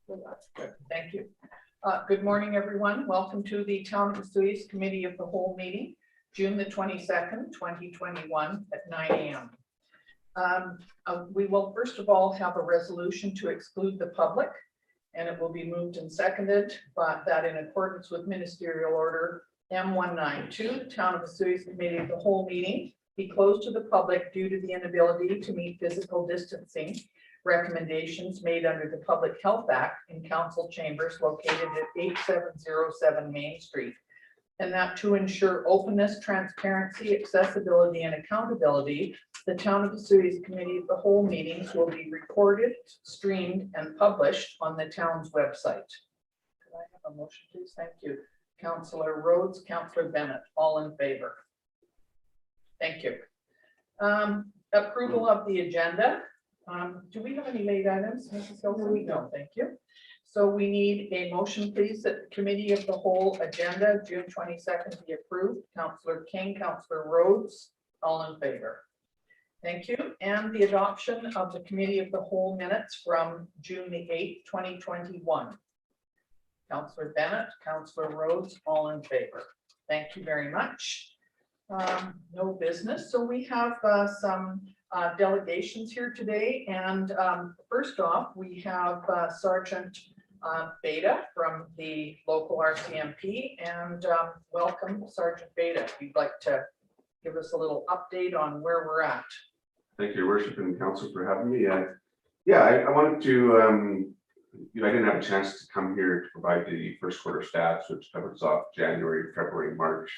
Well, that's good. Thank you. Good morning, everyone. Welcome to the Town of Vesuvius Committee of the Whole meeting, June the 22nd, 2021 at 9 a.m. We will first of all have a resolution to exclude the public, and it will be moved and seconded, but that in accordance with Ministerial Order M192, the Town of Vesuvius Committee of the Whole meeting be closed to the public due to the inability to meet physical distancing recommendations made under the Public Health Act in council chambers located at 8707 Main Street. And that to ensure openness, transparency, accessibility, and accountability, the Town of Vesuvius Committee of the Whole meetings will be recorded, streamed, and published on the town's website. Could I have a motion, please? Thank you. Councillor Rhodes, Councillor Bennett, all in favor. Thank you. Approval of the agenda. Do we have any late items, Mrs. Hilton? We don't, thank you. So we need a motion, please, that the Committee of the Whole agenda, June 22nd, be approved. Councillor King, Councillor Rhodes, all in favor. Thank you. And the adoption of the Committee of the Whole minutes from June the 8th, 2021. Councillor Bennett, Councillor Rhodes, all in favor. Thank you very much. No business. So we have some delegations here today, and first off we have Sergeant Beta from the local RCMP, and welcome Sergeant Beta. If you'd like to give us a little update on where we're at. Thank you, Your Worship and Council, for having me. I wanted to I didn't have a chance to come here to provide the first quarter stats, which covers off January, February, March.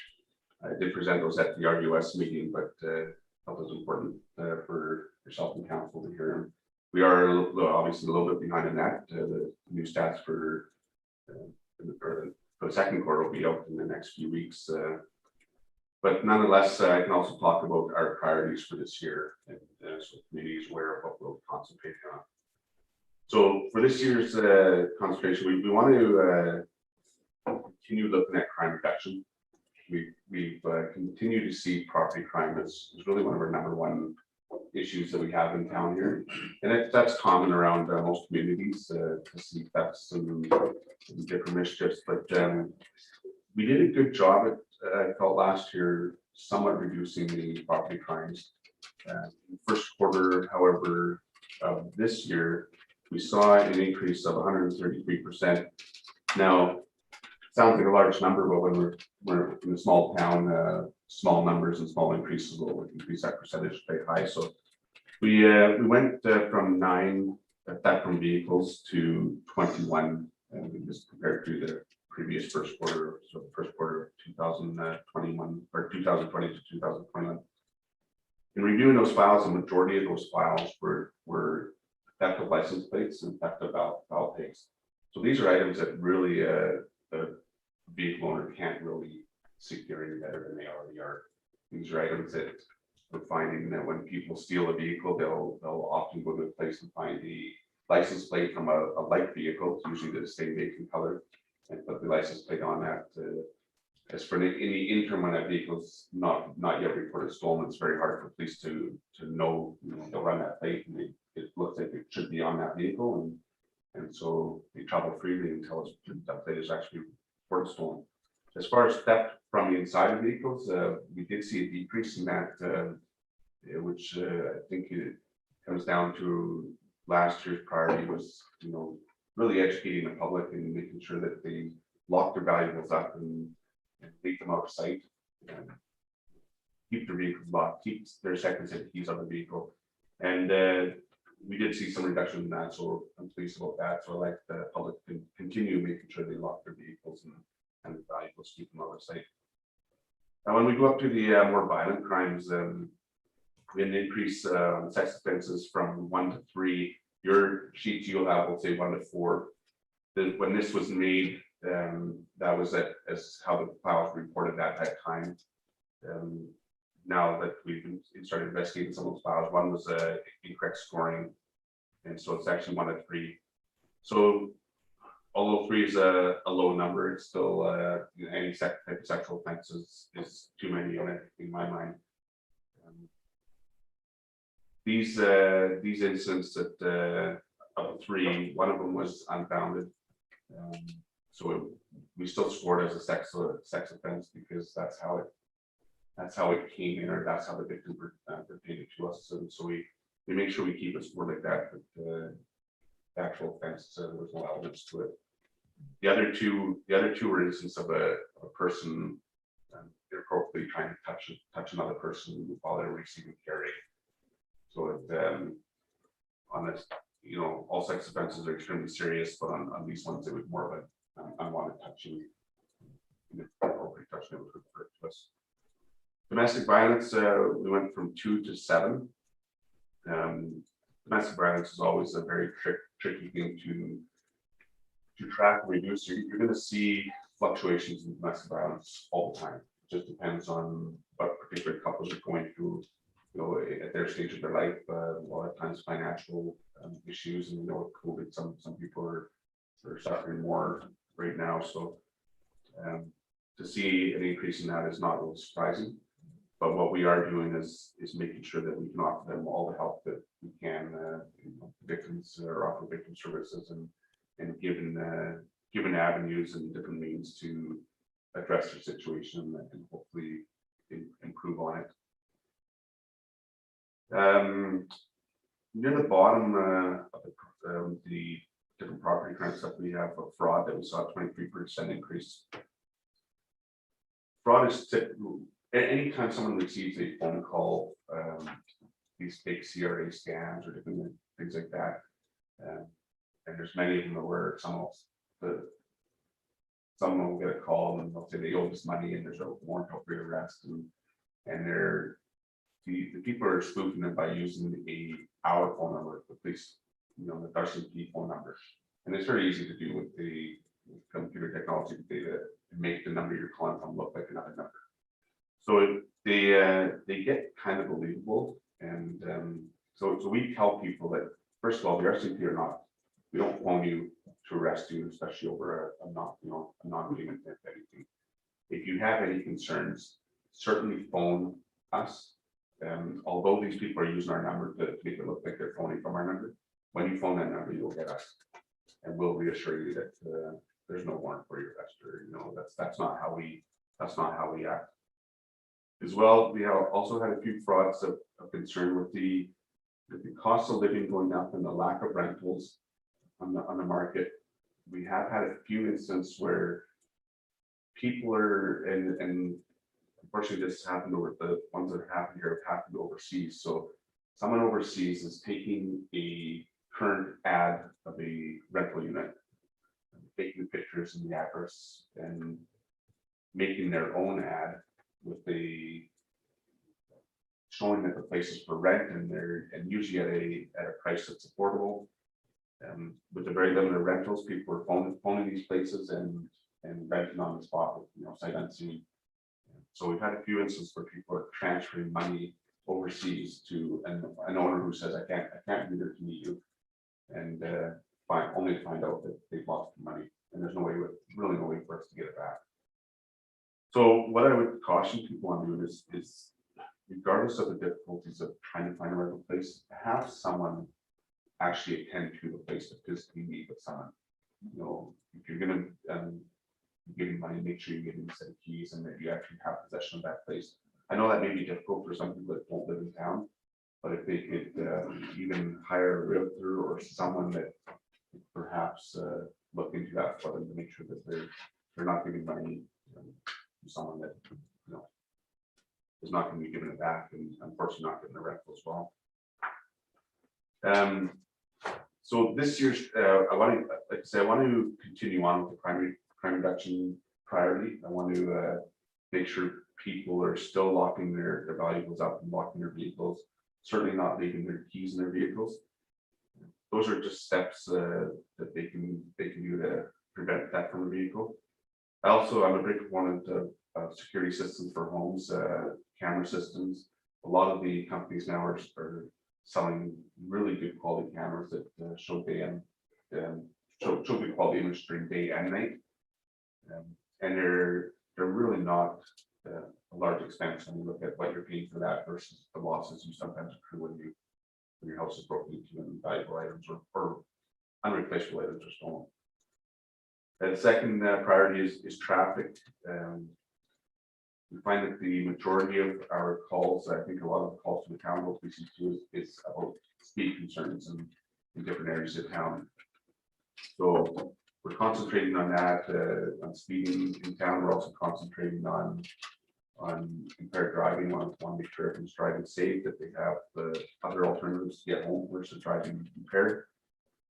I did present those at the RUS meeting, but felt it was important for yourself and council to hear them. We are obviously a little bit behind in that. The new stats for the second quarter will be out in the next few weeks. But nonetheless, I can also talk about our priorities for this year, and so the community is aware of what we'll concentrate on. So for this year's concentration, we want to continue looking at crime reduction. We've continued to see property crime as really one of our #1 issues that we have in town here, and that's common around most communities to see thefts and different mischiefs. But we did a good job at I felt last year somewhat reducing the property crimes. First quarter, however, of this year, we saw an increase of 133%. Now, sounds like a large number, but when we're in a small town, small numbers and small increases will increase that percentage quite high. So we went from 9 theft from vehicles to 21, and we just compared to the previous first quarter, so the first quarter of 2021 or 2020 to 2021. In reviewing those files, the majority of those files were theft of license plates and theft of valve tags. So these are items that really the vehicle owner can't really secure any better than they already are. These are items that we're finding that when people steal a vehicle, they'll often go to a place and find the license plate from a light vehicle, it's usually the same make and color, and put the license plate on that. As for any interim when that vehicle's not yet reported stolen, it's very hard for police to know, they'll run that plate and it looks like it should be on that vehicle, and so they travel freely until that plate is actually reported stolen. As far as theft from the inside of vehicles, we did see a decrease in that, which I think it comes down to last year's priority was, really educating the public and making sure that they lock their valuables up and leave them out of sight, and keep their vehicles locked, keep their second set keys on the vehicle. And we did see some reduction in that, so I'm pleased about that. So I like the public to continue making sure they lock their vehicles and the valuables, keep them out of sight. Now, when we go up to the more violent crimes, we had an increase on sex offenses from 1 to 3. Your sheets you'll have will say 1 to 4. When this was made, that was as how the files reported at that time. Now that we've started investigating some of those files, one was incorrect scoring, and so it's actually 1 to 3. So although 3 is a low number, it's still any type of sexual offense is too many in my mind. These incidents that of the three, one of them was unfounded. So we still scored as a sex offense because that's how it came in, or that's how the victim pertained to us. And so we make sure we keep it scored like that, but the actual offense, there was no elements to it. The other two were instances of a person inappropriately trying to touch another person while they're receiving care aid. So on this, all sex offenses are extremely serious, but on these ones, it was more of an unwanted touching. Inappropriate touching, it was referred to us. Domestic violence, we went from 2 to 7. Domestic violence is always a very tricky thing to track and reduce. You're going to see fluctuations in domestic violence all the time. It just depends on what particular couples are going through, at their stage of their life. A lot of times financial issues, and with COVID, some people are suffering more right now. So to see an increase in that is not really surprising. But what we are doing is making sure that we can offer them all the help that we can. Victims or offer victim services and given avenues and different means to address their situation and hopefully improve on it. Near the bottom of the different property crimes stuff, we have a fraud that we saw a 23% increase. Fraud is anytime someone receives a phone call, these fake CRA scams or different things like that. And there's many of them where someone will get a call and they'll say they owe this money and there's a warrant out for your arrest, and the people are spoofing them by using our phone number, the police, the RCMP phone number. And it's very easy to do with the computer technology to make the number you're calling from look like another number. So they get kind of believable, and so we tell people that first of all, the RCMP are not. We don't phone you to arrest you, especially over a non-payment of anything. If you have any concerns, certainly phone us. Although these people are using our number to make it look like they're phoning from our number, when you phone that number, you'll get us, and we'll reassure you that there's no warrant for your arrest, or that's not how we act. As well, we have also had a few frauds of concern with the cost of living going up and the lack of rentals on the market. We have had a few instances where people are, and unfortunately this happened over the ones that happened here have happened overseas. So someone overseas is taking a current ad of a rental unit, taking pictures and the address and making their own ad with showing that the place is for rent, and usually at a price that's affordable. With the very limited rentals, people are phoning these places and renting on the spot with sight unseen. So we've had a few instances where people are transferring money overseas to an owner who says, I can't be there to meet you, and only to find out that they've lost the money, and there's really no way for us to get it back. So what I would caution people on doing is regardless of the difficulties of trying to find a rental place, have someone actually attend to the place to physically meet with someone. If you're going to give them money, make sure you give them a set of keys and that you actually have possession of that place. I know that may be difficult for some people that don't live in town, but if they could even hire a realtor or someone that perhaps look into that for them to make sure that they're not giving money to someone that is not going to be giving it back, and unfortunately not getting the rental as well. So this year's, I want to continue on with the crime reduction priority. I want to make sure people are still locking their valuables up and locking their vehicles, certainly not leaving their keys in their vehicles. Those are just steps that they can do to prevent that from a vehicle. I'm a big proponent of security systems for homes, camera systems. A lot of the companies now are selling really good quality cameras that show good quality image during day and night, and they're really not a large expense when you look at what you're paying for that versus the losses you sometimes accrue when your house is broken into and valuable items or unreplaceable items are stolen. The second priority is traffic. We find that the majority of our calls, I think a lot of the calls to the town will be is about speed concerns in different areas of town. So we're concentrating on that, on speeding in town. We're also concentrating on impaired driving. Want to make sure everyone's driving safe, that they have the other alternatives to get home versus driving impaired.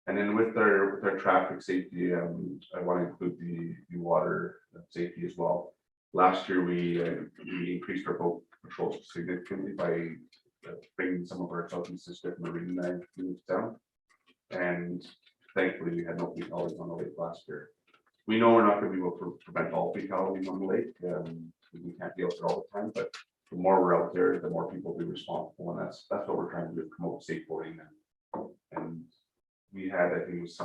And then with our traffic safety, I want to include the water safety as well. Last year, we increased our boat patrols significantly by bringing some of our southeast district marine units down. And thankfully, we had no fatalities on the lake last year. We know we're not going to be able to prevent all fatalities on the lake. We can't deal with it all the time, but the more we're out there, the more people will be responsible. And that's what we're trying to do, promote safe boating. And we had, I think it was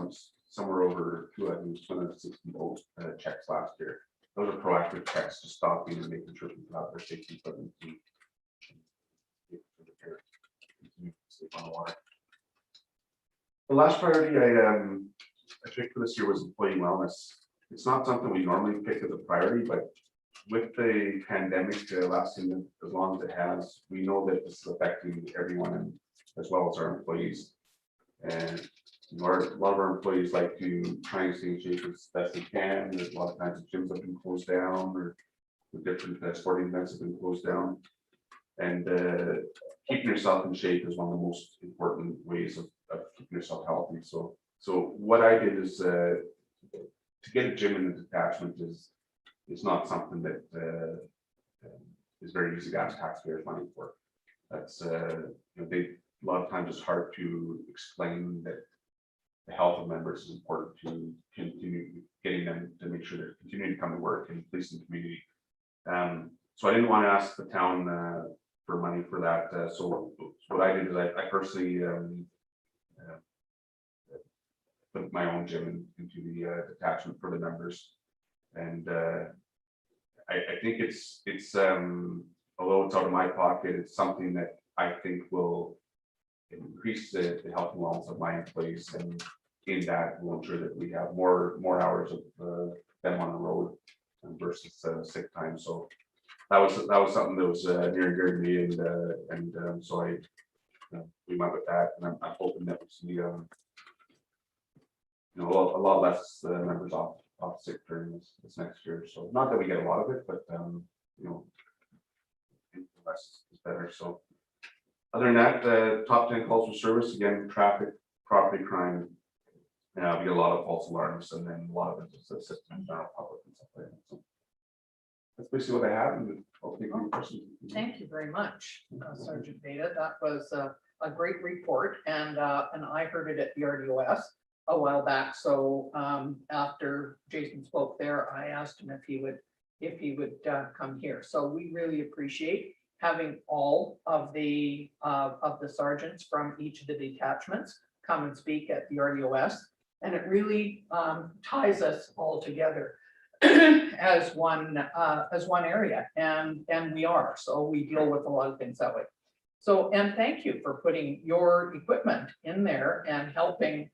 somewhere over 260 boat checks last year. Those are proactive checks, just stopping and making sure people have their safety equipment to safe on the water. The last priority I picked for this year was employee wellness. It's not something we normally pick as a priority, but with the pandemic lasting as long as it has, we know that this is affecting everyone, as well as our employees. And a lot of our employees like to try and stay in shape as best they can. There's a lot of times gyms have been closed down, or the different sporting events have been closed down. And keeping yourself in shape is one of the most important ways of keeping yourself healthy. So what I did is to get a gym in the detachment is not something that is very easy to ask taxpayers money for. That's a lot of times it's hard to explain that the health of members is important to continue getting them to make sure they're continuing to come to work and police the community. So I didn't want to ask the town for money for that. So what I did is I personally put my own gym into the detachment for the members. And I think it's although it's out of my pocket, it's something that I think will increase the health and wellness of my employees, and in that will ensure that we have more hours of them on the road versus sick time. So that was something that was near and dear to me, and so we went with that, and I'm hoping that we see a lot less members off sick during this next year. So not that we get a lot of it, but less is better. So other than that, top 10 calls for service, again, traffic, property crime. We get a lot of false alarms, and then a lot of it is the system, general public and stuff like that. So that's basically what I have. And I'll take any questions. Thank you very much, Sergeant Beta. That was a great report, and I heard it at the RDOS a while back. So after Jason spoke there, I asked him if he would come here. So we really appreciate having all of the sergeants from each of the detachments come and speak at the RDOS, and it really ties us all together as one area, and we are. So we deal with a lot of things that way. So, and thank you for putting your equipment in there and helping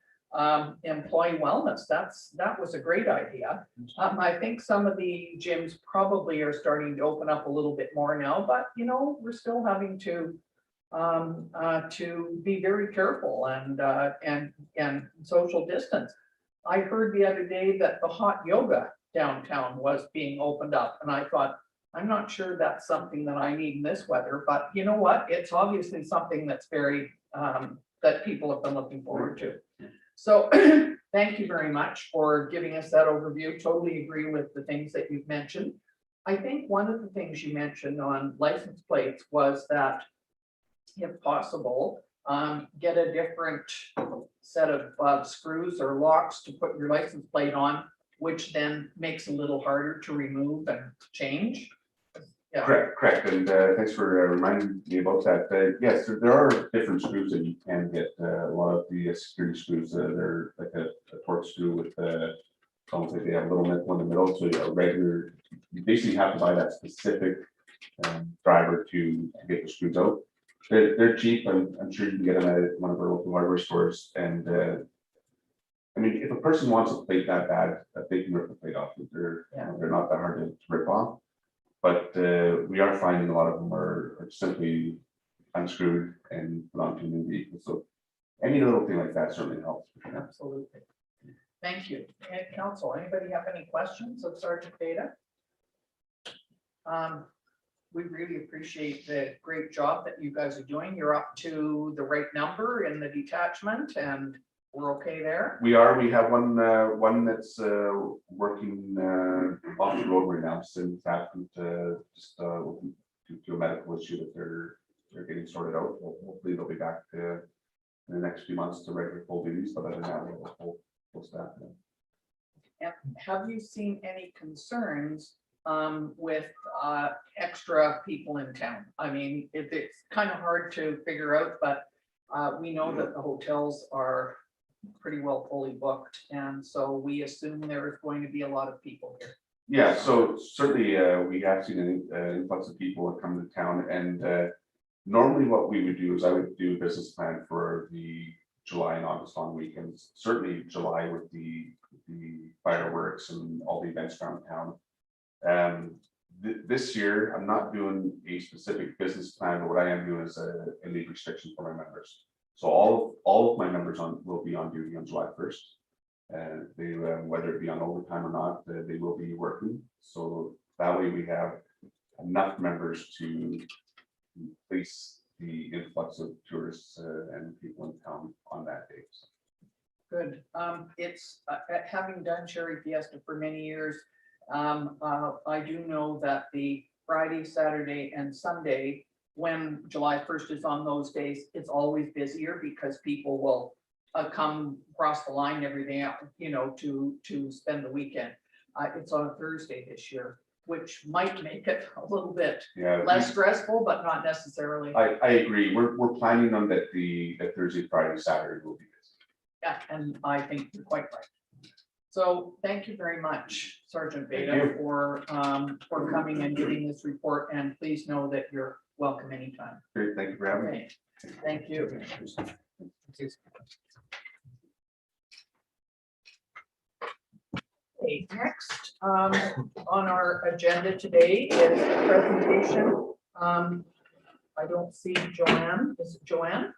employee wellness. That was a great idea. I think some of the gyms probably are starting to open up a little bit more now, but we're still having to be very careful and social distance. I heard the other day that the hot yoga downtown was being opened up, and I thought, I'm not sure that's something that I need in this weather, but you know what? It's obviously something that's very that people have been looking forward to. So thank you very much for giving us that overview. Totally agree with the things that you've mentioned. I think one of the things you mentioned on license plates was that, if possible, get a different set of screws or locks to put your license plate on, which then makes it a little harder to remove and change. Yeah. Correct. And thanks for reminding me about that. Yes, there are different screws that you can get. A lot of the security screws, they're like a torque screw with almost like they have a little nipple in the middle. So a regular, you basically have to buy that specific driver to get the screws out. They're cheap. I'm sure you can get them at one of our local hardware stores, and I mean, if a person wants a plate that bad, they can rip the plate off. They're not that hard to rip off. But we are finding a lot of them are simply unscrewed and put onto new vehicles. So any little thing like that certainly helps. Absolutely. Thank you. And council, anybody have any questions of Sergeant Beta? We really appreciate the great job that you guys are doing. You're up to the right number in the detachment and we're okay there? We are. We have one that's working off the road right now since happened just due to a medical issue that they're getting sorted out. Hopefully they'll be back in the next few months to regular full duties, but other than that, we'll have full staff. And have you seen any concerns with extra people in town? I mean, it's kind of hard to figure out, but we know that the hotels are pretty well fully booked, and so we assume there is going to be a lot of people here. Yeah, so certainly we have seen an influx of people that come to town, and normally what we would do is I would do a business plan for the July and August long weekends. Certainly July with the fireworks and all the events around town. This year I'm not doing a specific business plan, but what I am doing is a leave restriction for my members. So all of my members will be on duty on July 1st. They whether it be on overtime or not, they will be working. So that way we have enough members to place the influx of tourists and people in town on that day. Good. It's having done Cherry Fiesta for many years. I do know that the Friday, Saturday, and Sunday, when July 1st is on those days, it's always busier because people will come across the line every day, you know, to spend the weekend. It's on a Thursday this year, which might make it a little bit less stressful, but not necessarily. I agree. We're planning on that Thursday, Friday, Saturday will be busy. Yeah, and I think you're quite right. So thank you very much, Sergeant Beta, for coming and giving this report, and please know that you're welcome anytime. Great, thank you for having me. Thank you. Okay, next on our agenda today is a presentation. I don't see Joanne. Is it Joanne?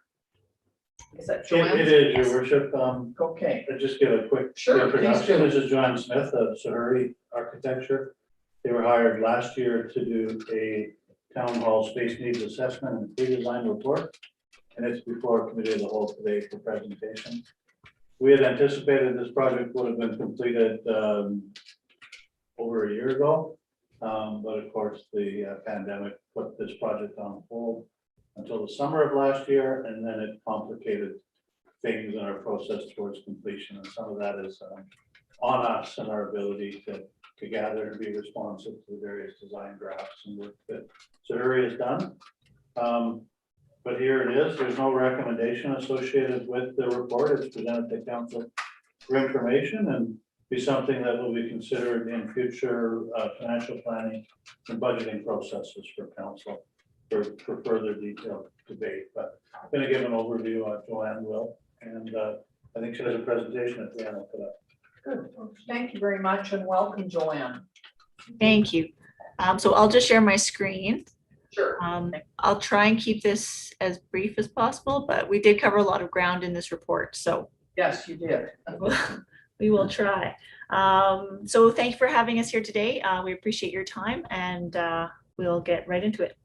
Is that Joanne? It is, Your Worship. Okay. I'll just give a quick introduction. This is Joanne Smith of Sahuri Architecture. They were hired last year to do a town hall space needs assessment and pre-design report. And it's before committee of the whole today for presentation. We had anticipated this project would have been completed over a year ago. But of course, the pandemic put this project on hold until the summer of last year, and then it complicated things in our process towards completion. And some of that is on us and our ability to gather and be responsive to the various design drafts and work that Sahuri has done. But here it is. There's no recommendation associated with the report. It's presented to council for information and be something that will be considered in future financial planning and budgeting processes for council for further detailed debate. But I'm going to give an overview. Joanne will, and I think she has a presentation at the end. I'll put up. Good. Thank you very much, and welcome, Joanne. Thank you. So I'll just share my screen. Sure. I'll try and keep this as brief as possible, but we did cover a lot of ground in this report, so Yes, you did. we will try. So thank you for having us here today. We appreciate your time, and we'll get right into it.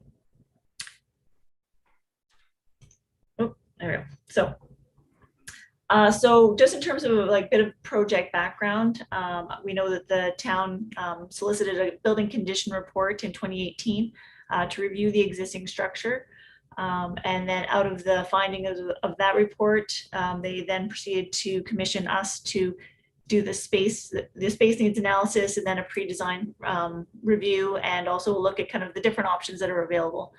Oh, there we go. So just in terms of like bit of project background, we know that the town solicited a building condition report in 2018 to review the existing structure. And then out of the findings of that report, they then proceeded to commission us to do the space needs analysis and then a pre-design review, and also look at kind of the different options that are available.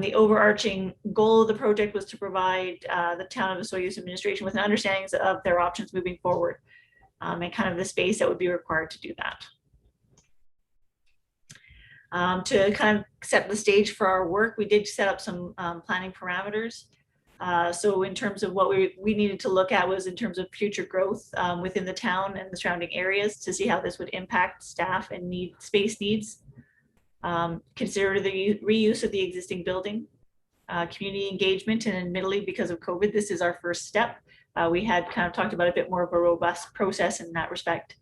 The overarching goal of the project was to provide the town of Osoyoos administration with an understanding of their options moving forward, and kind of the space that would be required to do that. To kind of set the stage for our work, we did set up some planning parameters. So in terms of what we needed to look at was in terms of future growth within the town and the surrounding areas to see how this would impact staff and space needs. Consider the reuse of the existing building, community engagement, and admittedly because of COVID, this is our first step. We had kind of talked about a bit more of a robust process in that respect.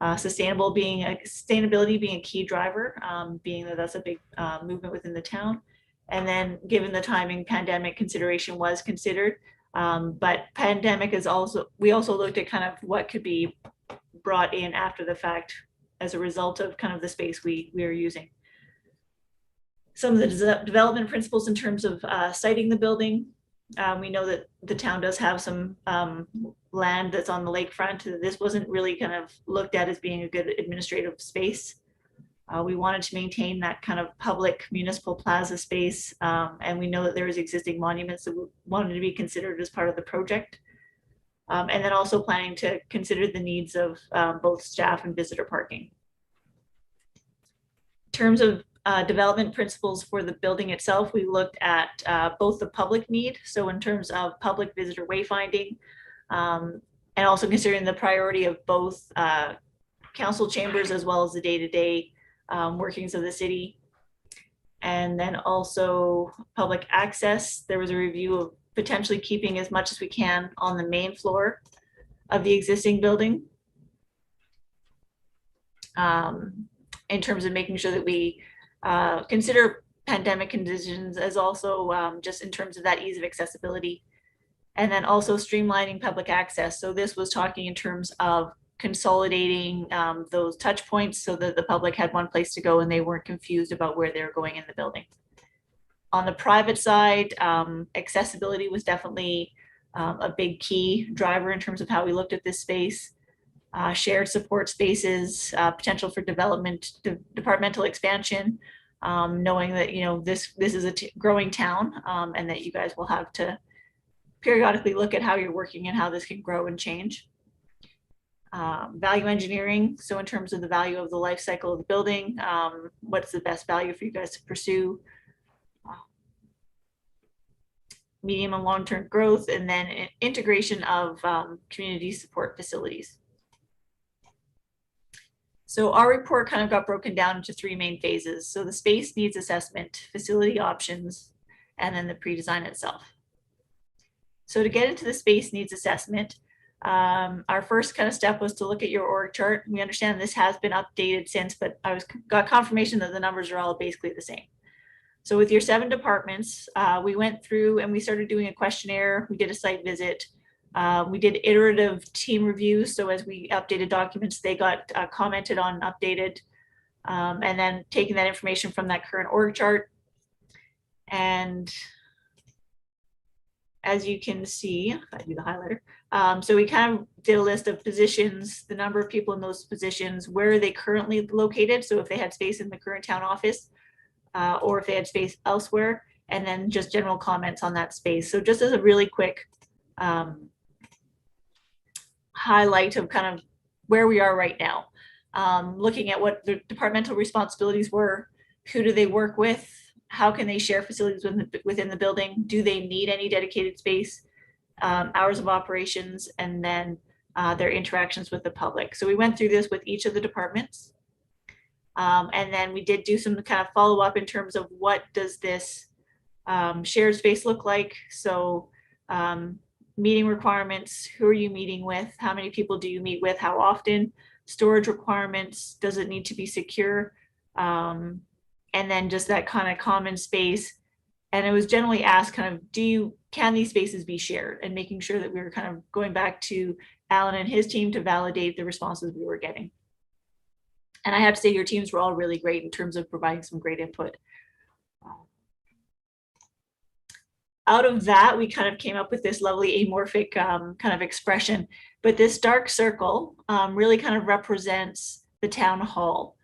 Sustainability being a key driver, being that that's a big movement within the town. And then given the timing, pandemic consideration was considered. But pandemic is we also looked at kind of what could be brought in after the fact as a result of kind of the space we are using. Some of the development principles in terms of siting the building. We know that the town does have some land that's on the lakefront. This wasn't really kind of looked at as being a good administrative space. We wanted to maintain that kind of public municipal plaza space. And we know that there is existing monuments that wanted to be considered as part of the project. And then also planning to consider the needs of both staff and visitor parking. In terms of development principles for the building itself, we looked at both the public need, so in terms of public visitor wayfinding, and also considering the priority of both council chambers as well as the day-to-day workings of the city. And then also public access. There was a review of potentially keeping as much as we can on the main floor of the existing building. In terms of making sure that we consider pandemic conditions as also just in terms of that ease of accessibility, and then also streamlining public access. So this was talking in terms of consolidating those touch points so that the public had one place to go and they weren't confused about where they were going in the building. On the private side, accessibility was definitely a big key driver in terms of how we looked at this space. Shared support spaces, potential for development, departmental expansion, knowing that this is a growing town, and that you guys will have to periodically look at how you're working and how this can grow and change. Value engineering, so in terms of the value of the life cycle of the building, what's the best value for you guys to pursue? Medium and long-term growth, and then integration of community support facilities. So our report kind of got broken down into three main phases. So the space needs assessment, facility options, and then the pre-design itself. So to get into the space needs assessment, our first kind of step was to look at your org chart. We understand this has been updated since, but got confirmation that the numbers are all basically the same. So with your 7 departments, we went through and we started doing a questionnaire. We did a site visit. We did iterative team reviews. So as we updated documents, they got commented on, updated, and then taking that information from that current org chart. And as you can see, if I do the highlighter, so we kind of did a list of positions, the number of people in those positions, where are they currently located? So if they had space in the current town office, or if they had space elsewhere, and then just general comments on that space. So just as a really quick highlight of kind of where we are right now, looking at what the departmental responsibilities were, who do they work with, how can they share facilities within the building, do they need any dedicated space, hours of operations, and then their interactions with the public. So we went through this with each of the departments. And then we did do some kind of follow up in terms of what does this shared space look like. So meeting requirements, who are you meeting with? How many people do you meet with? How often? Storage requirements, does it need to be secure? And then just that kind of common space. And it was generally asked kind of, can these spaces be shared? And making sure that we were kind of going back to Alan and his team to validate the responses we were getting. And I have to say your teams were all really great in terms of providing some great input. Out of that, we kind of came up with this lovely amorphic kind of expression, but this dark circle really kind of represents the town hall.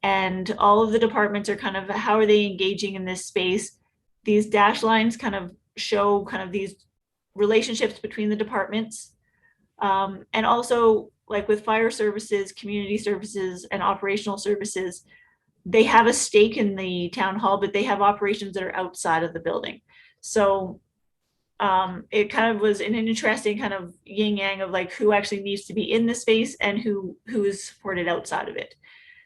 And all of the departments are kind of, how are they engaging in this space? These dash lines kind of show kind of these relationships between the departments. And also, like with fire services, community services, and operational services, they have a stake in the town hall, but they have operations that are outside of the building. So it kind of was an interesting kind of yin yang of like who actually needs to be in the space and who is supported outside of it.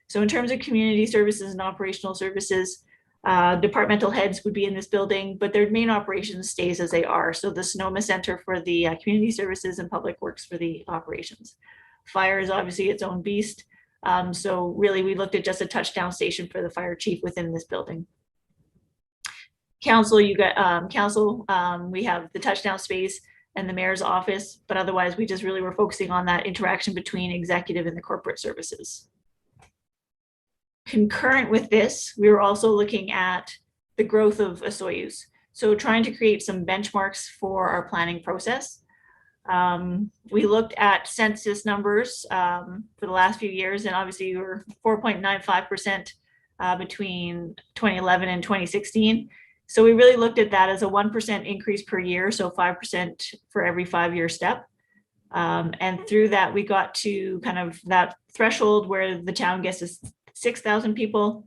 So in terms of community services and operational services, departmental heads would be in this building, but their main operations stays as they are. So the Sonoma Center for the community services and public works for the operations. Fire is obviously its own beast. So really we looked at just a touchdown station for the fire chief within this building. Council, you got council, we have the touchdown space and the mayor's office, but otherwise we just really were focusing on that interaction between executive and the corporate services. Concurrent with this, we were also looking at the growth of Osoyoos. So trying to create some benchmarks for our planning process. We looked at census numbers for the last few years, and obviously we were 4.95% between 2011 and 2016. So we really looked at that as a 1% increase per year, so 5% for every 5-year step. And through that, we got to kind of that threshold where the town gets us 6,000 people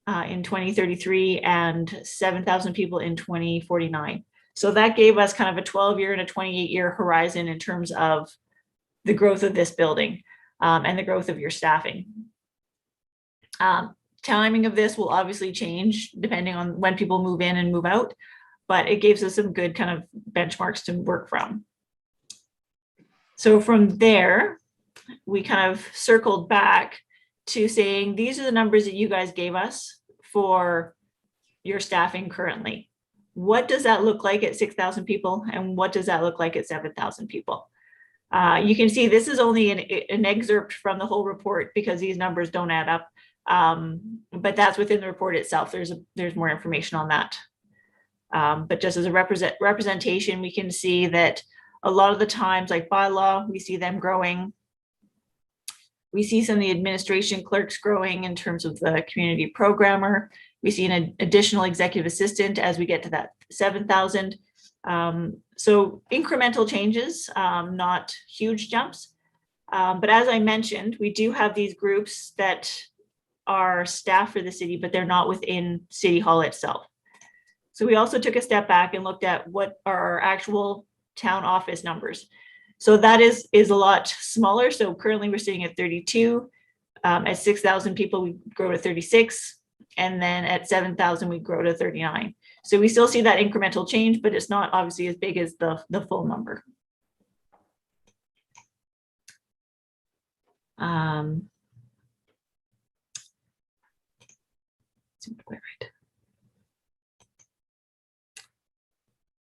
in 2033 and 7,000 people in 2049. So that gave us kind of a 12-year and a 28-year horizon in terms of the growth of this building and the growth of your staffing. Timing of this will obviously change depending on when people move in and move out, but it gives us some good kind of benchmarks to work from. So from there, we kind of circled back to saying, these are the numbers that you guys gave us for your staffing currently. What does that look like at 6,000 people? And what does that look like at 7,000 people? You can see this is only an excerpt from the whole report because these numbers don't add up. But that's within the report itself. There's more information on that. But just as a representation, we can see that a lot of the times, like by law, we see them growing. We see some of the administration clerks growing in terms of the community programmer. We see an additional executive assistant as we get to that 7,000. So incremental changes, not huge jumps. But as I mentioned, we do have these groups that are staff for the city, but they're not within City Hall itself. So we also took a step back and looked at what are our actual town office numbers. So that is a lot smaller. So currently we're sitting at 32. At 6,000 people, we grow to 36. And then at 7,000, we grow to 39. So we still see that incremental change, but it's not obviously as big as the full number.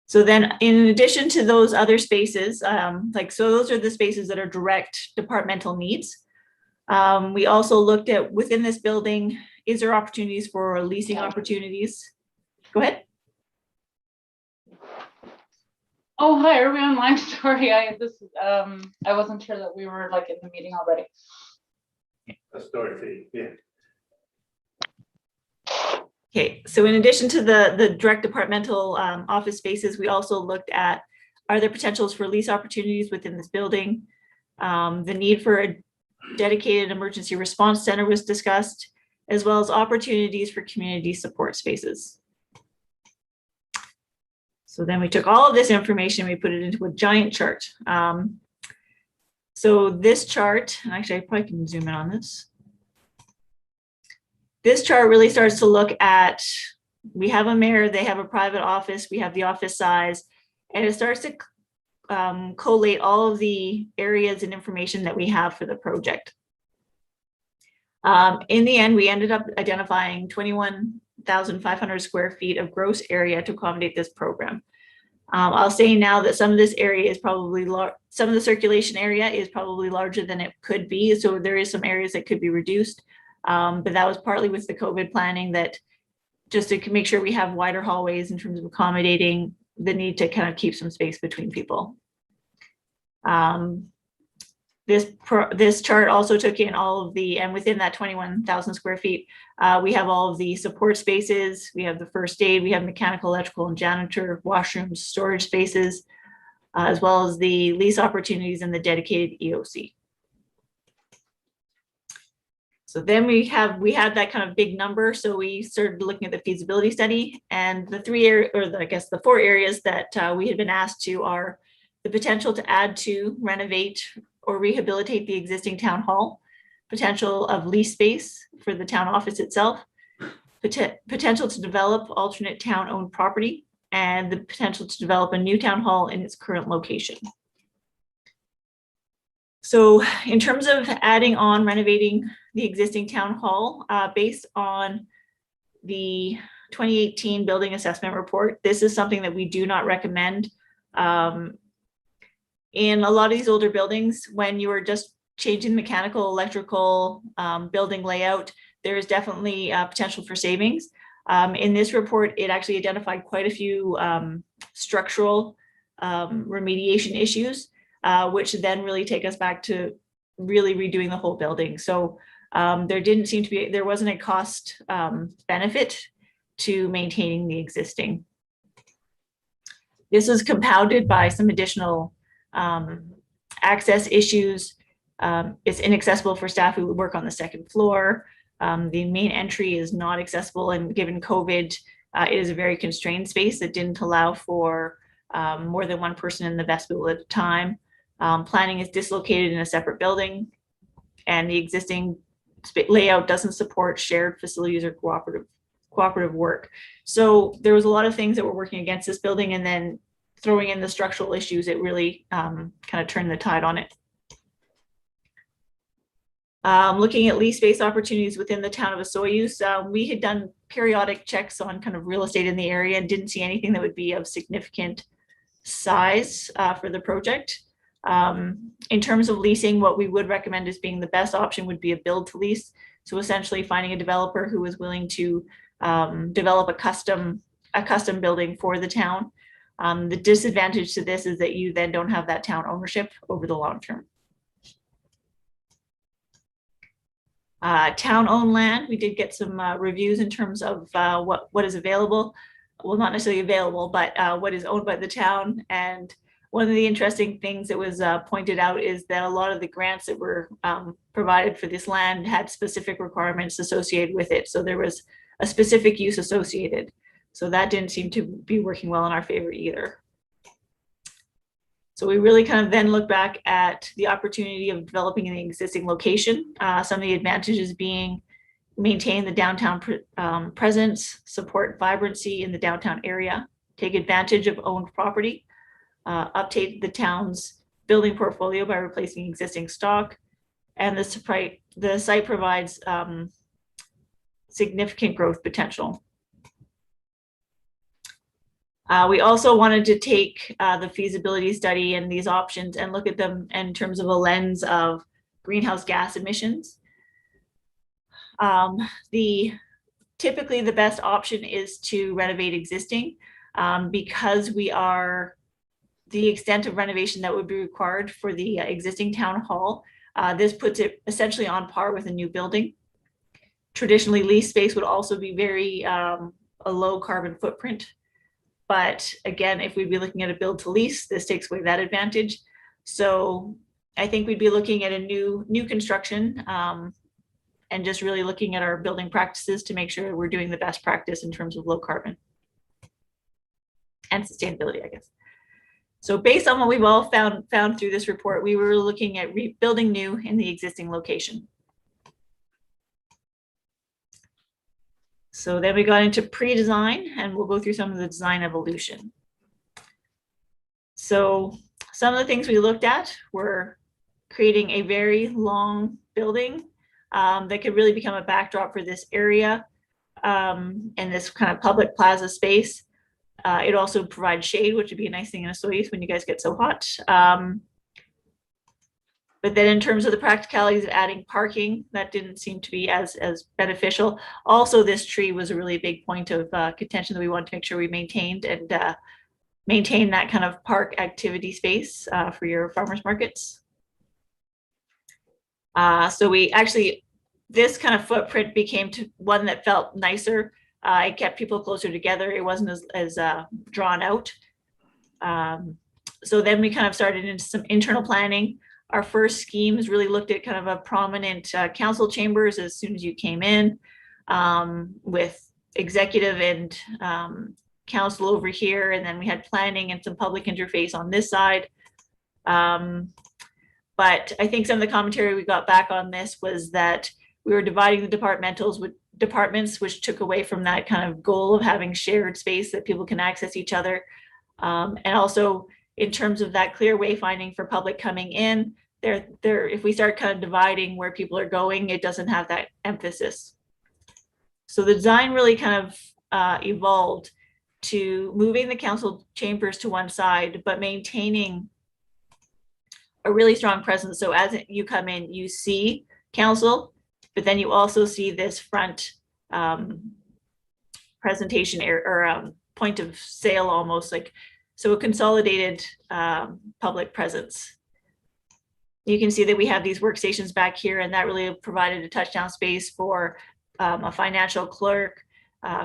So then in addition to those other spaces, so those are the spaces that are direct departmental needs. We also looked at within this building, is there opportunities for leasing opportunities? Go ahead. Oh, hi, are we online? Sorry, I wasn't sure that we were like in the meeting already. That's Dorothy, yeah. Okay, so in addition to the direct departmental office spaces, we also looked at, are there potentials for lease opportunities within this building? The need for a dedicated emergency response center was discussed, as well as opportunities for community support spaces. So then we took all of this information, we put it into a giant chart. So this chart, actually I probably can zoom in on this. This chart really starts to look at, we have a mayor, they have a private office, we have the office size, and it starts to collate all of the areas and information that we have for the project. In the end, we ended up identifying 21,500 square feet of gross area to accommodate this program. I'll say now that some of this area is probably some of the circulation area is probably larger than it could be. So there is some areas that could be reduced. But that was partly with the COVID planning, that just to make sure we have wider hallways in terms of accommodating the need to kind of keep some space between people. This chart also took in all of the, and within that 21,000 square feet, we have all of the support spaces, we have the first aid, we have mechanical, electrical, and janitor, washrooms, storage spaces, as well as the lease opportunities and the dedicated EOC. So then we had that kind of big number. So we started looking at the feasibility study, and the the 4 areas that we had been asked to are the potential to add to, renovate, or rehabilitate the existing town hall, potential of lease space for the town office itself, potential to develop alternate town-owned property, and the potential to develop a new town hall in its current location. So in terms of adding on, renovating the existing town hall, based on the 2018 building assessment report, this is something that we do not recommend. In a lot of these older buildings, when you are just changing mechanical, electrical, building layout, there is definitely potential for savings. In this report, it actually identified quite a few structural remediation issues, which then really take us back to really redoing the whole building. So there wasn't a cost benefit to maintaining the existing. This is compounded by some additional access issues. It's inaccessible for staff who work on the second floor. The main entry is not accessible, and given COVID, it is a very constrained space that didn't allow for more than one person in the vestibule at a time. Planning is dislocated in a separate building, and the existing layout doesn't support shared facilities or cooperative work. So there was a lot of things that were working against this building, and then throwing in the structural issues, it really kind of turned the tide on it. Looking at lease space opportunities within the town of Osoyoos, we had done periodic checks on kind of real estate in the area and didn't see anything that would be of significant size for the project. In terms of leasing, what we would recommend as being the best option would be a build to lease. So essentially finding a developer who is willing to develop a custom building for the town. The disadvantage to this is that you then don't have that town ownership over the long term. Town-owned land, we did get some reviews in terms of what is available. Well, not necessarily available, but what is owned by the town. And one of the interesting things that was pointed out is that a lot of the grants that were provided for this land had specific requirements associated with it. So there was a specific use associated. So that didn't seem to be working well in our favor either. So we really kind of then look back at the opportunity of developing in the existing location. Some of the advantages being maintain the downtown presence, support vibrancy in the downtown area, take advantage of owned property, update the town's building portfolio by replacing existing stock, and the site provides significant growth potential. We also wanted to take the feasibility study and these options and look at them in terms of a lens of greenhouse gas emissions. Typically the best option is to renovate existing because the extent of renovation that would be required for the existing town hall. This puts it essentially on par with a new building. Traditionally, lease space would also be very a low carbon footprint. But again, if we'd be looking at a build to lease, this takes away that advantage. So I think we'd be looking at a new construction and just really looking at our building practices to make sure we're doing the best practice in terms of low carbon and sustainability, I guess. So based on what we've all found through this report, we were looking at rebuilding new in the existing location. So then we got into pre-design, and we'll go through some of the design evolution. So some of the things we looked at were creating a very long building that could really become a backdrop for this area and this kind of public plaza space. It also provides shade, which would be a nice thing in Osoyoos when you guys get so hot. But then in terms of the practicalities of adding parking, that didn't seem to be as beneficial. Also, this tree was a really big point of contention that we wanted to make sure we maintained and maintain that kind of park activity space for your farmers markets. So this kind of footprint became one that felt nicer. It kept people closer together. It wasn't as drawn out. So then we kind of started into some internal planning. Our first schemes really looked at kind of a prominent council chambers as soon as you came in, with executive and council over here, and then we had planning and some public interface on this side. But I think some of the commentary we got back on this was that we were dividing the departmentals with departments, which took away from that kind of goal of having shared space that people can access each other. And also in terms of that clear wayfinding for public coming in, if we start kind of dividing where people are going, it doesn't have that emphasis. So the design really kind of evolved to moving the council chambers to one side, but maintaining a really strong presence. So as you come in, you see council, but then you also see this front presentation area or point of sale, almost like, so a consolidated public presence. You can see that we have these workstations back here, and that really provided a touchdown space for a financial clerk,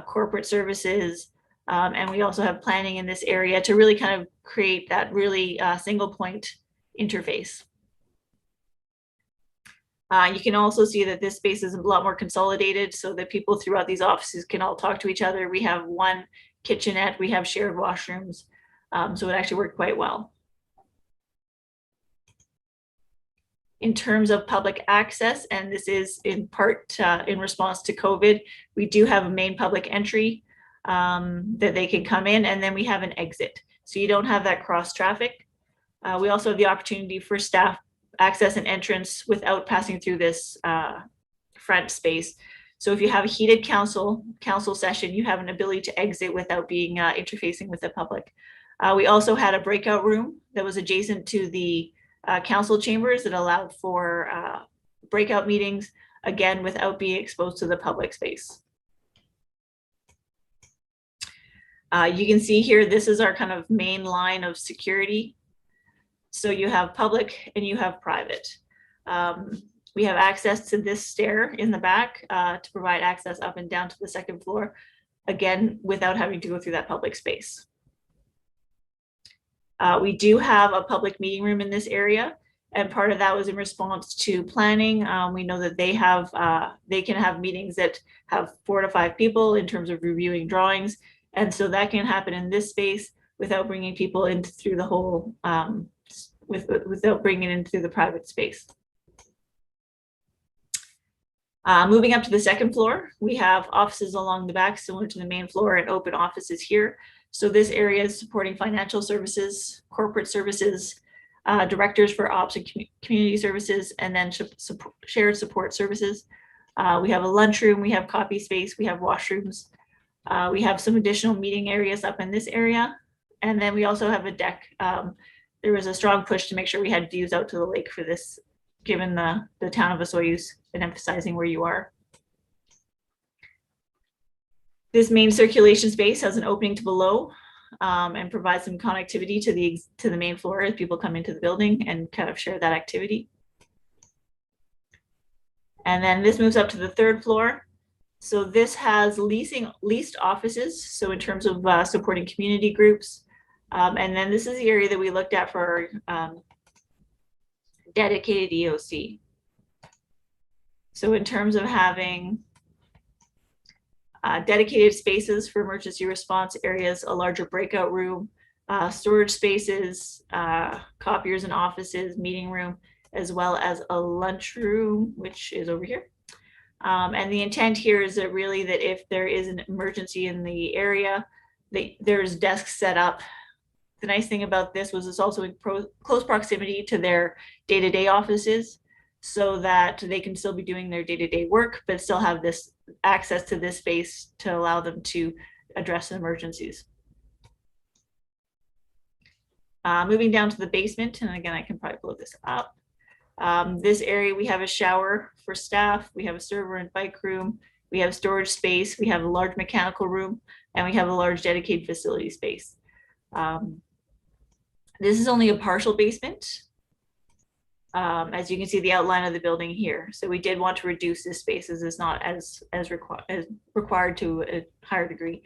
corporate services, and we also have planning in this area to really kind of create that really single point interface. You can also see that this space is a lot more consolidated so that people throughout these offices can all talk to each other. We have one kitchenette, we have shared washrooms, so it actually worked quite well. In terms of public access, and this is in part in response to COVID, we do have a main public entry that they can come in, and then we have an exit. So you don't have that cross traffic. We also have the opportunity for staff access and entrance without passing through this front space. So if you have a heated council session, you have an ability to exit without being interfacing with the public. We also had a breakout room that was adjacent to the council chambers that allowed for breakout meetings, again, without being exposed to the public space. You can see here, this is our kind of main line of security. So you have public and you have private. We have access to this stair in the back to provide access up and down to the second floor, again, without having to go through that public space. We do have a public meeting room in this area, and part of that was in response to planning. We know that they can have meetings that have 4 to 5 people in terms of reviewing drawings, and so that can happen in this space without bringing people in through the whole without bringing it in through the private space. Moving up to the second floor, we have offices along the back similar to the main floor and open offices here. So this area is supporting financial services, corporate services, directors for ops and community services, and then shared support services. We have a lunchroom, we have copy space, we have washrooms. We have some additional meeting areas up in this area. And then we also have a deck. There was a strong push to make sure we had views out to the lake for this, given the town of Osoyoos and emphasizing where you are. This main circulation space has an opening to below and provides some connectivity to the main floor as people come into the building and kind of share that activity. And then this moves up to the third floor. So this has leased offices. So in terms of supporting community groups. And then this is the area that we looked at for dedicated EOC. So in terms of having dedicated spaces for emergency response areas, a larger breakout room, storage spaces, copiers and offices, meeting room, as well as a lunch room, which is over here. And the intent here is that really that if there is an emergency in the area, there's desks set up. The nice thing about this was it's also in close proximity to their day-to-day offices so that they can still be doing their day-to-day work, but still have this access to this space to allow them to address emergencies. Moving down to the basement, and again, I can probably blow this up. This area, we have a shower for staff, we have a server and bike room, we have storage space, we have a large mechanical room, and we have a large dedicated facility space. This is only a partial basement. As you can see the outline of the building here. So we did want to reduce this space as it's not as required to a higher degree.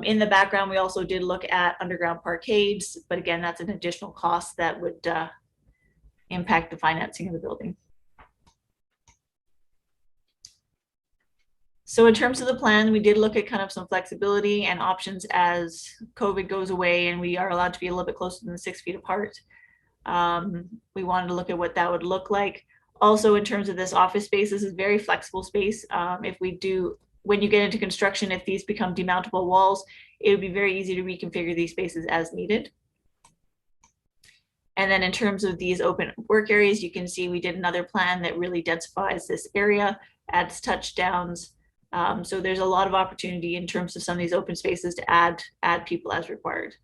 In the background, we also did look at underground parkades, but again, that's an additional cost that would impact the financing of the building. So in terms of the plan, we did look at kind of some flexibility and options as COVID goes away and we are allowed to be a little bit closer than 6 feet apart. We wanted to look at what that would look like. Also, in terms of this office space, this is very flexible space. When you get into construction, if these become demountable walls, it would be very easy to reconfigure these spaces as needed. And then in terms of these open work areas, you can see we did another plan that really densifies this area, adds touchdowns. So there's a lot of opportunity in terms of some of these open spaces to add people as required.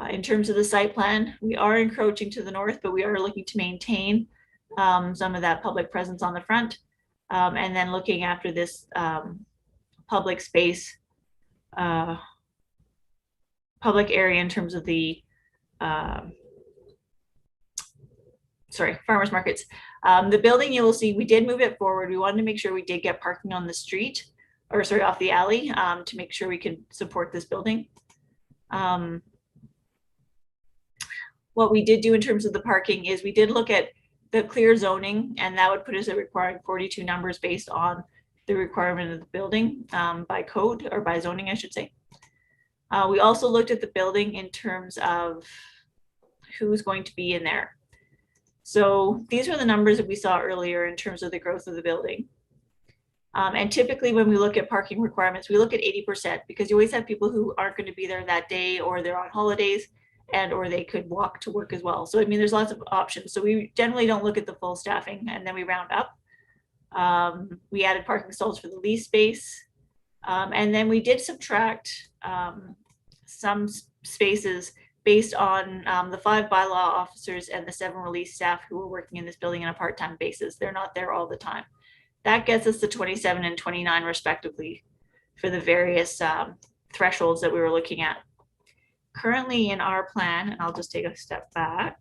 In terms of the site plan, we are encroaching to the north, but we are looking to maintain some of that public presence on the front. And then looking after this public space, public area in terms of the, farmers markets. The building, you will see, we did move it forward. We wanted to make sure we did get parking on the street, or sorry, off the alley, to make sure we could support this building. What we did do in terms of the parking is we did look at the clear zoning, and that would put us at requiring 42 numbers based on the requirement of the building by code, or by zoning, I should say. We also looked at the building in terms of who's going to be in there. So these are the numbers that we saw earlier in terms of the growth of the building. And typically when we look at parking requirements, we look at 80% because you always have people who aren't going to be there that day, or they're on holidays, and or they could walk to work as well. So I mean, there's lots of options. So we generally don't look at the full staffing and then we round up. We added parking stalls for the lease space. And then we did subtract some spaces based on the 5 bylaw officers and the 7 release staff who were working in this building on a part-time basis. They're not there all the time. That gets us to 27 and 29 respectively for the various thresholds that we were looking at. Currently in our plan, and I'll just take a step back,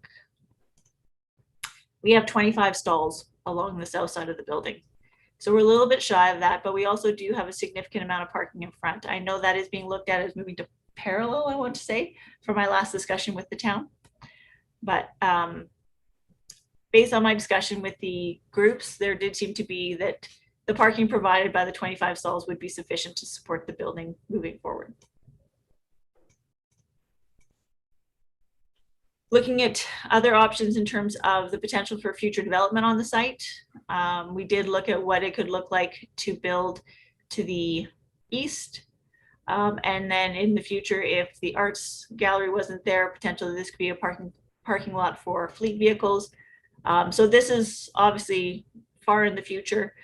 we have 25 stalls along the south side of the building. So we're a little bit shy of that, but we also do have a significant amount of parking in front. I know that is being looked at as moving to parallel, I want to say, from my last discussion with the town. But based on my discussion with the groups, there did seem to be that the parking provided by the 25 stalls would be sufficient to support the building moving forward. Looking at other options in terms of the potential for future development on the site, we did look at what it could look like to build to the east. And then in the future, if the arts gallery wasn't there, potentially this could be a parking lot for fleet vehicles. So this is obviously far in the future.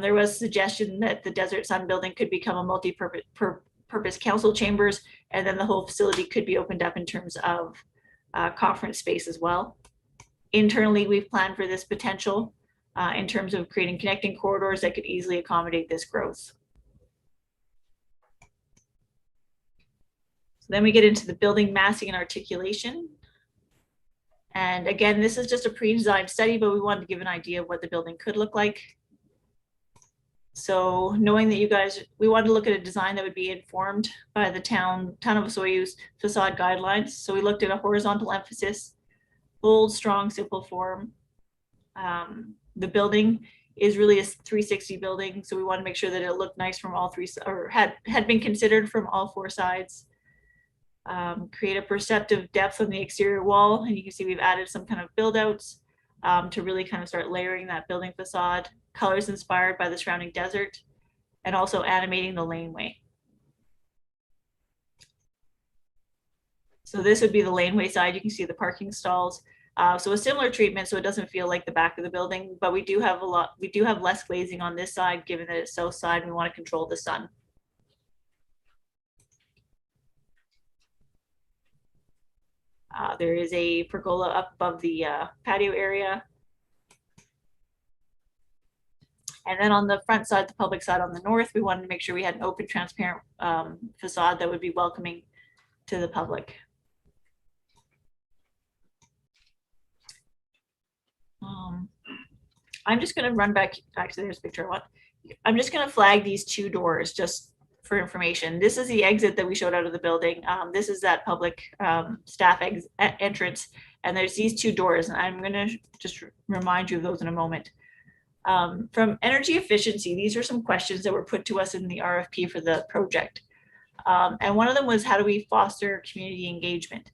There was suggestion that the Desert Sun building could become a multi-purpose council chambers, and then the whole facility could be opened up in terms of conference space as well. Internally, we've planned for this potential in terms of creating connecting corridors that could easily accommodate this growth. So then we get into the building massing and articulation. And again, this is just a pre-designed study, but we wanted to give an idea of what the building could look like. So knowing that you guys, we wanted to look at a design that would be informed by the town of Osoyoos facade guidelines. So we looked at a horizontal emphasis, bold, strong, simple form. The building is really a 360 building. So we want to make sure that it looked nice from all three, or had been considered from all 4 sides. Create a perceptive depth on the exterior wall. And you can see we've added some kind of build outs to really kind of start layering that building facade. Colors inspired by the surrounding desert, and also animating the laneway. So this would be the laneway side. You can see the parking stalls. So a similar treatment, so it doesn't feel like the back of the building, but we do have less glazing on this side, given that it's south side and we want to control the sun. There is a pergola up above the patio area. And then on the front side, the public side on the north, we wanted to make sure we had an open, transparent facade that would be welcoming to the public. I'm just going to run back. Actually, there's a picture I want. I'm just going to flag these 2 doors just for information. This is the exit that we showed out of the building. This is that public staff entrance, and there's these two doors, and I'm gonna just remind you of those in a moment. From energy efficiency, these are some questions that were put to us in the RFP for the project. And one of them was, how do we foster community engagement?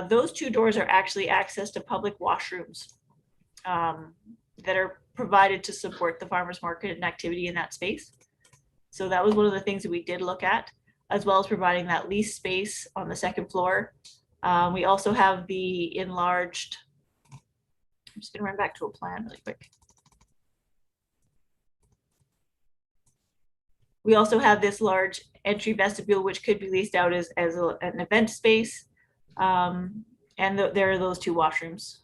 Those two doors are actually access to public washrooms that are provided to support the farmers market and activity in that space. So that was one of the things that we did look at, as well as providing that lease space on the second floor. We also have the enlarged, I'm just gonna run back to a plan really quick. We also have this large entry vestibule, which could be leased out as an event space. And there are those two washrooms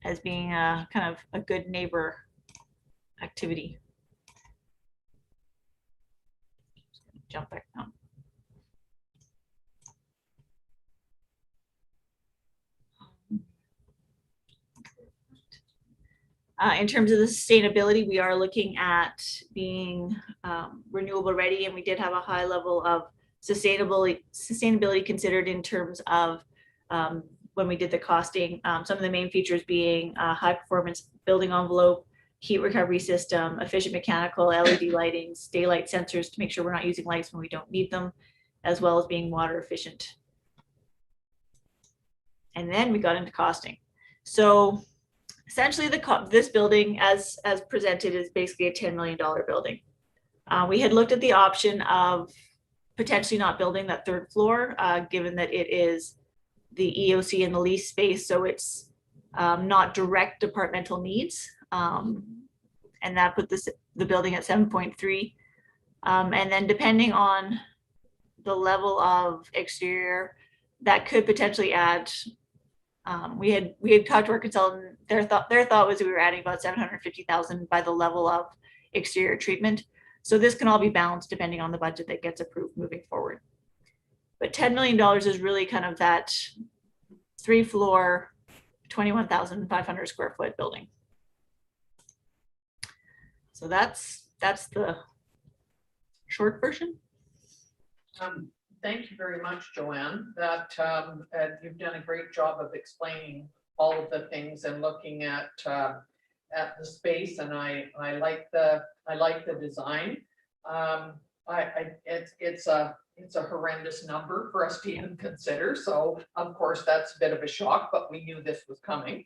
as being a kind of a good neighbor activity. Jump back down. In terms of the sustainability, we are looking at being renewable ready, and we did have a high level of sustainability considered in terms of when we did the costing. Some of the main features being high performance building envelope, heat recovery system, efficient mechanical, LED lightings, daylight sensors to make sure we're not using lights when we don't need them, as well as being water efficient. And then we got into costing. So essentially this building as presented is basically a $10 million building. We had looked at the option of potentially not building that third floor, given that it is the EOC and the lease space, so it's not direct departmental needs. And that put the building at 7.3. And then depending on the level of exterior, that could potentially add, we had talked to our consultant, their thought was that we were adding about 750,000 by the level of exterior treatment. So this can all be balanced depending on the budget that gets approved moving forward. But $10 million is really kind of that 3-floor, 21,500 square foot building. So that's the short version. Thank you very much, Joanne. That you've done a great job of explaining all of the things and looking at the space, and I like the design. It's a horrendous number for us to even consider. So of course that's a bit of a shock, but we knew this was coming.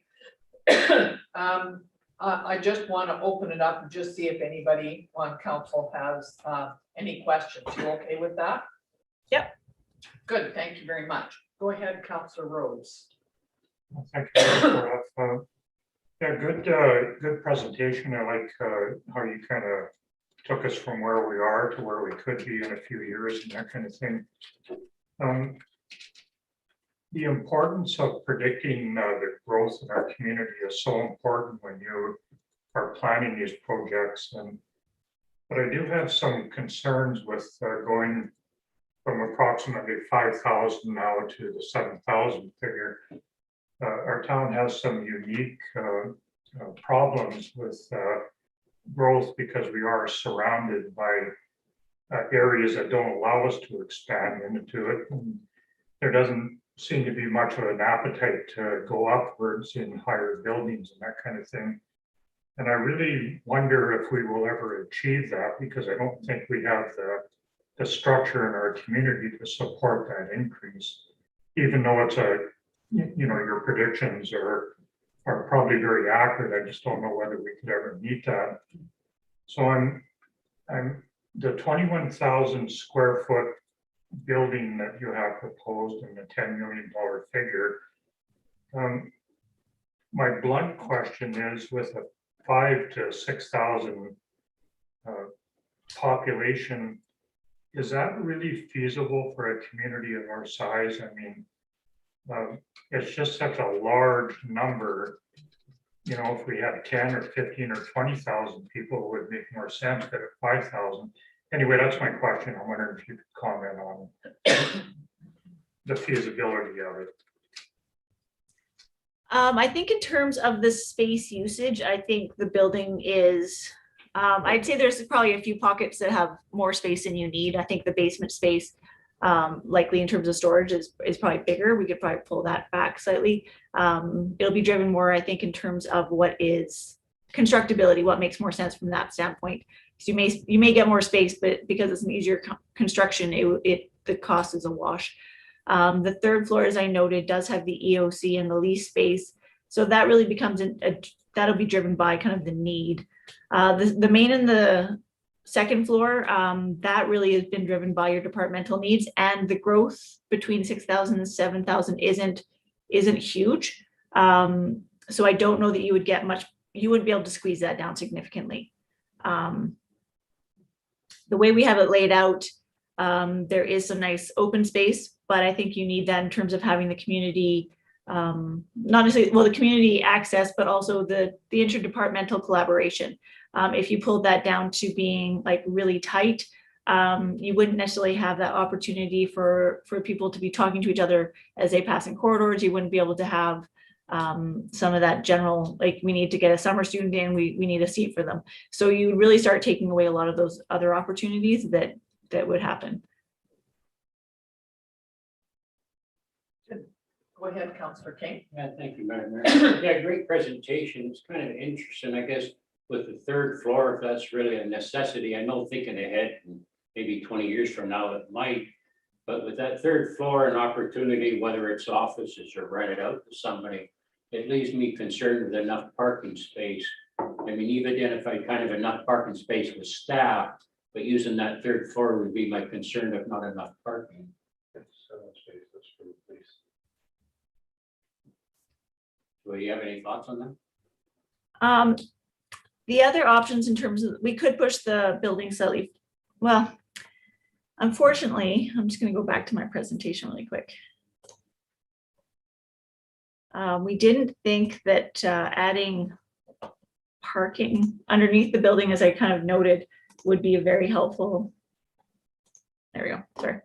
I just want to open it up and just see if anybody on council has any questions. You okay with that? Yep. Good, thank you very much. Go ahead, Councillor Rhodes. Thank you. Yeah, good presentation. I like how you kind of took us from where we are to where we could be in a few years and that kind of thing. The importance of predicting the growth in our community is so important when you are planning these projects. But I do have some concerns with going from approximately 5,000 now to the 7,000 figure. Our town has some unique problems with growth because we are surrounded by areas that don't allow us to expand into it. And there doesn't seem to be much of an appetite to go upwards in higher buildings and that kind of thing. And I really wonder if we will ever achieve that, because I don't think we have the structure in our community to support that increase, even though it's your predictions are probably very accurate. I just don't know whether we could ever meet that. So I'm the 21,000 square foot building that you have proposed in the $10 million figure. My blunt question is, with a 5,000 to 6,000 population, is that really feasible for a community of our size? I mean, it's just such a large number. You know, if we had 10 or 15 or 20,000 people, it would make more sense, but at 5,000. Anyway, that's my question. I'm wondering if you could comment on the feasibility of it. I think in terms of the space usage, I think the building is I'd say there's probably a few pockets that have more space than you need. I think the basement space, likely in terms of storage is probably bigger. We could probably pull that back slightly. It'll be driven more, I think, in terms of what is constructability, what makes more sense from that standpoint. So you may get more space, but because it's an easier construction, the cost is a wash. The third floor, as I noted, does have the EOC and the lease space. So that really becomes that'll be driven by kind of the need. The main and the second floor, that really has been driven by your departmental needs, and the growth between 6,000 and 7,000 isn't huge. So I don't know that you would get much, you wouldn't be able to squeeze that down significantly. The way we have it laid out, there is some nice open space, but I think you need that in terms of having the community, not necessarily, well, the community access, but also the interdepartmental collaboration. If you pulled that down to being like really tight, you wouldn't necessarily have that opportunity for people to be talking to each other as they pass in corridors. You wouldn't be able to have some of that general, like, we need to get a summer student in, we need a seat for them. So you really start taking away a lot of those other opportunities that would happen. Go ahead, Councillor King. Yeah, thank you, Madam Mayor. Yeah, great presentation. It's kind of interesting, I guess, with the third floor, if that's really a necessity. I know thinking ahead, maybe 20 years from now, it might. But with that third floor, an opportunity, whether it's offices or rented out to somebody, it leaves me concerned with enough parking space. I mean, you've identified kind of enough parking space with staff, but using that third floor would be my concern if not enough parking. Do you have any thoughts on that? The other options in terms of, we could push the building slightly. Well, unfortunately, I'm just going to go back to my presentation really quick. We didn't think that adding parking underneath the building, as I kind of noted, would be a very helpful. There we go. Sorry.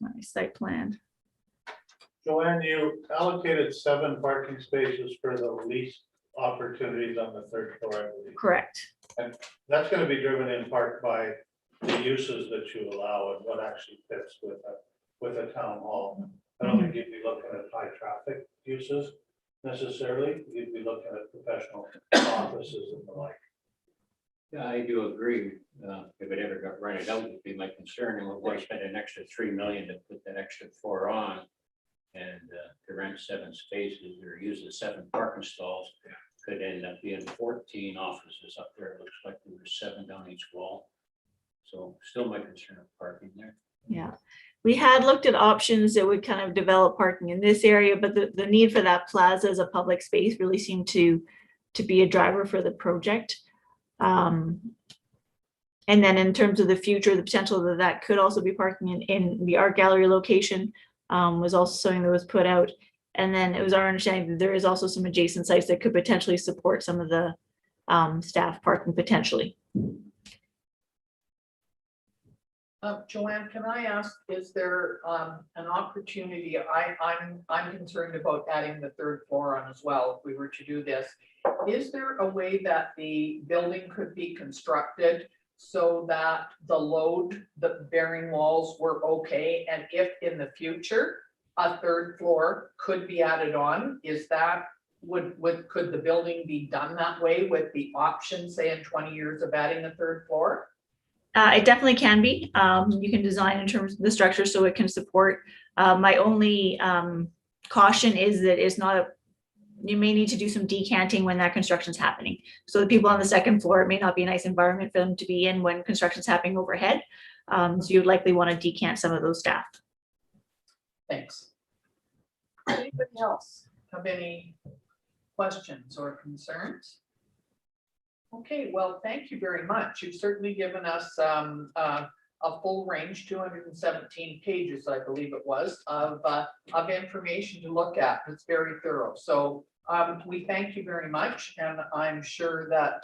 My site plan. Joanne, you allocated 7 parking spaces for the lease opportunities on the third floor, I believe. Correct. That's going to be driven in part by the uses that you allow and what actually fits with a town hall. I don't think you'd be looking at high traffic uses necessarily. You'd be looking at professional offices and the like. Yeah, I do agree. If it ever got rented out, would be my concern, and we're going to spend an extra $3 million to put that extra 4 on, and to rent 7 spaces or use the 7 parking stalls could end up being 14 offices up there. It looks like there were 7 down each wall. So still my concern of parking there. Yeah, we had looked at options that would kind of develop parking in this area, but the need for that plaza as a public space really seemed to be a driver for the project. And then in terms of the future, the potential that could also be parking in the art gallery location was also something that was put out. And then it was our understanding that there is also some adjacent sites that could potentially support some of the staff parking potentially. Joanne, can I ask, is there an opportunity? I'm concerned about adding the third floor on as well if we were to do this. Is there a way that the building could be constructed so that the load, the bearing walls were okay? And if in the future a third floor could be added on, is that could the building be done that way with the option, say in 20 years, of adding a third floor? It definitely can be. You can design in terms of the structure so it can support. My only caution is that it's not you may need to do some decanting when that construction is happening. So the people on the second floor, it may not be a nice environment for them to be in when construction is happening overhead. So you'd likely want to decant some of those staff. Thanks. Anybody else have any questions or concerns? Okay, well, thank you very much. You've certainly given us a full range, 217 pages, I believe it was, of information to look at. It's very thorough. So we thank you very much, and I'm sure that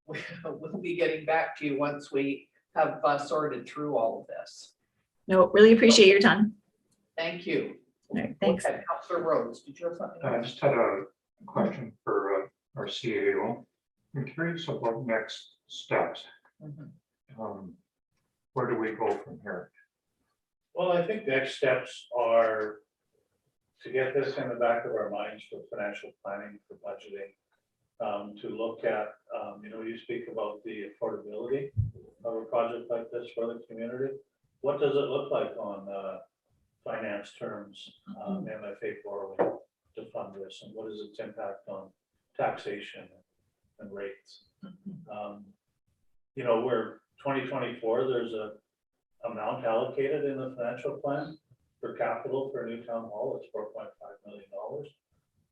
we'll be getting back to you once we have sorted through all of this. No, really appreciate your time. Thank you. All right, thanks. Okay, Councillor Rhodes, did you have something? I just had a Question for our CAO. I'm curious about next steps. Mhm. Where do we go from here? Well, I think next steps are to get this in the back of our minds for financial planning, for budgeting. To look at, you speak about the affordability of a project like this for the community. What does it look like on finance terms, MFA borrowing to fund this, and what is its impact on taxation and rates? We're 2024, there's a amount allocated in the financial plan for capital for a new town hall. It's $4.5 million.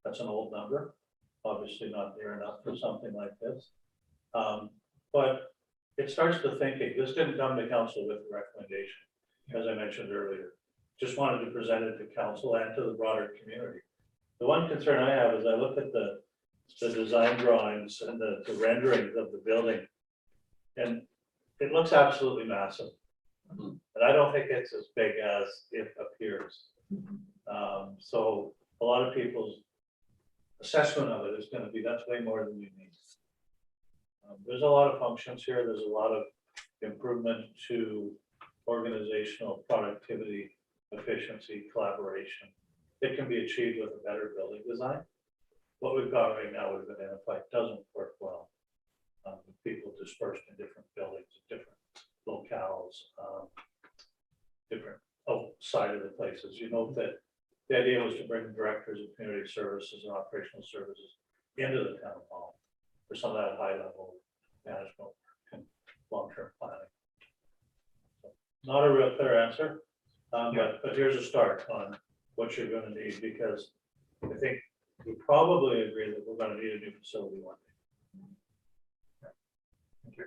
That's an old number, obviously not near enough for something like this. But it starts the thinking. This didn't come to council with a recommendation, as I mentioned earlier. Just wanted to present it to council and to the broader community. The one concern I have is I look at the design drawings and the renderings of the building, and it looks absolutely massive. And I don't think it's as big as it appears. So a lot of people's assessment of it is going to be that's way more than you need. There's a lot of functions here. There's a lot of improvement to organizational productivity, efficiency, collaboration. It can be achieved with a better building design. What we've got right now, we've identified doesn't work well. People dispersed in different buildings, different locales, different outside of the places. You know that the idea was to bring directors of community services and operational services into the town hall for some of that high level management and long-term planning. So, not a real clear answer, but here's a start on what you're going to need, because I think we probably agree that we're going to need a new facility one day. Thank you.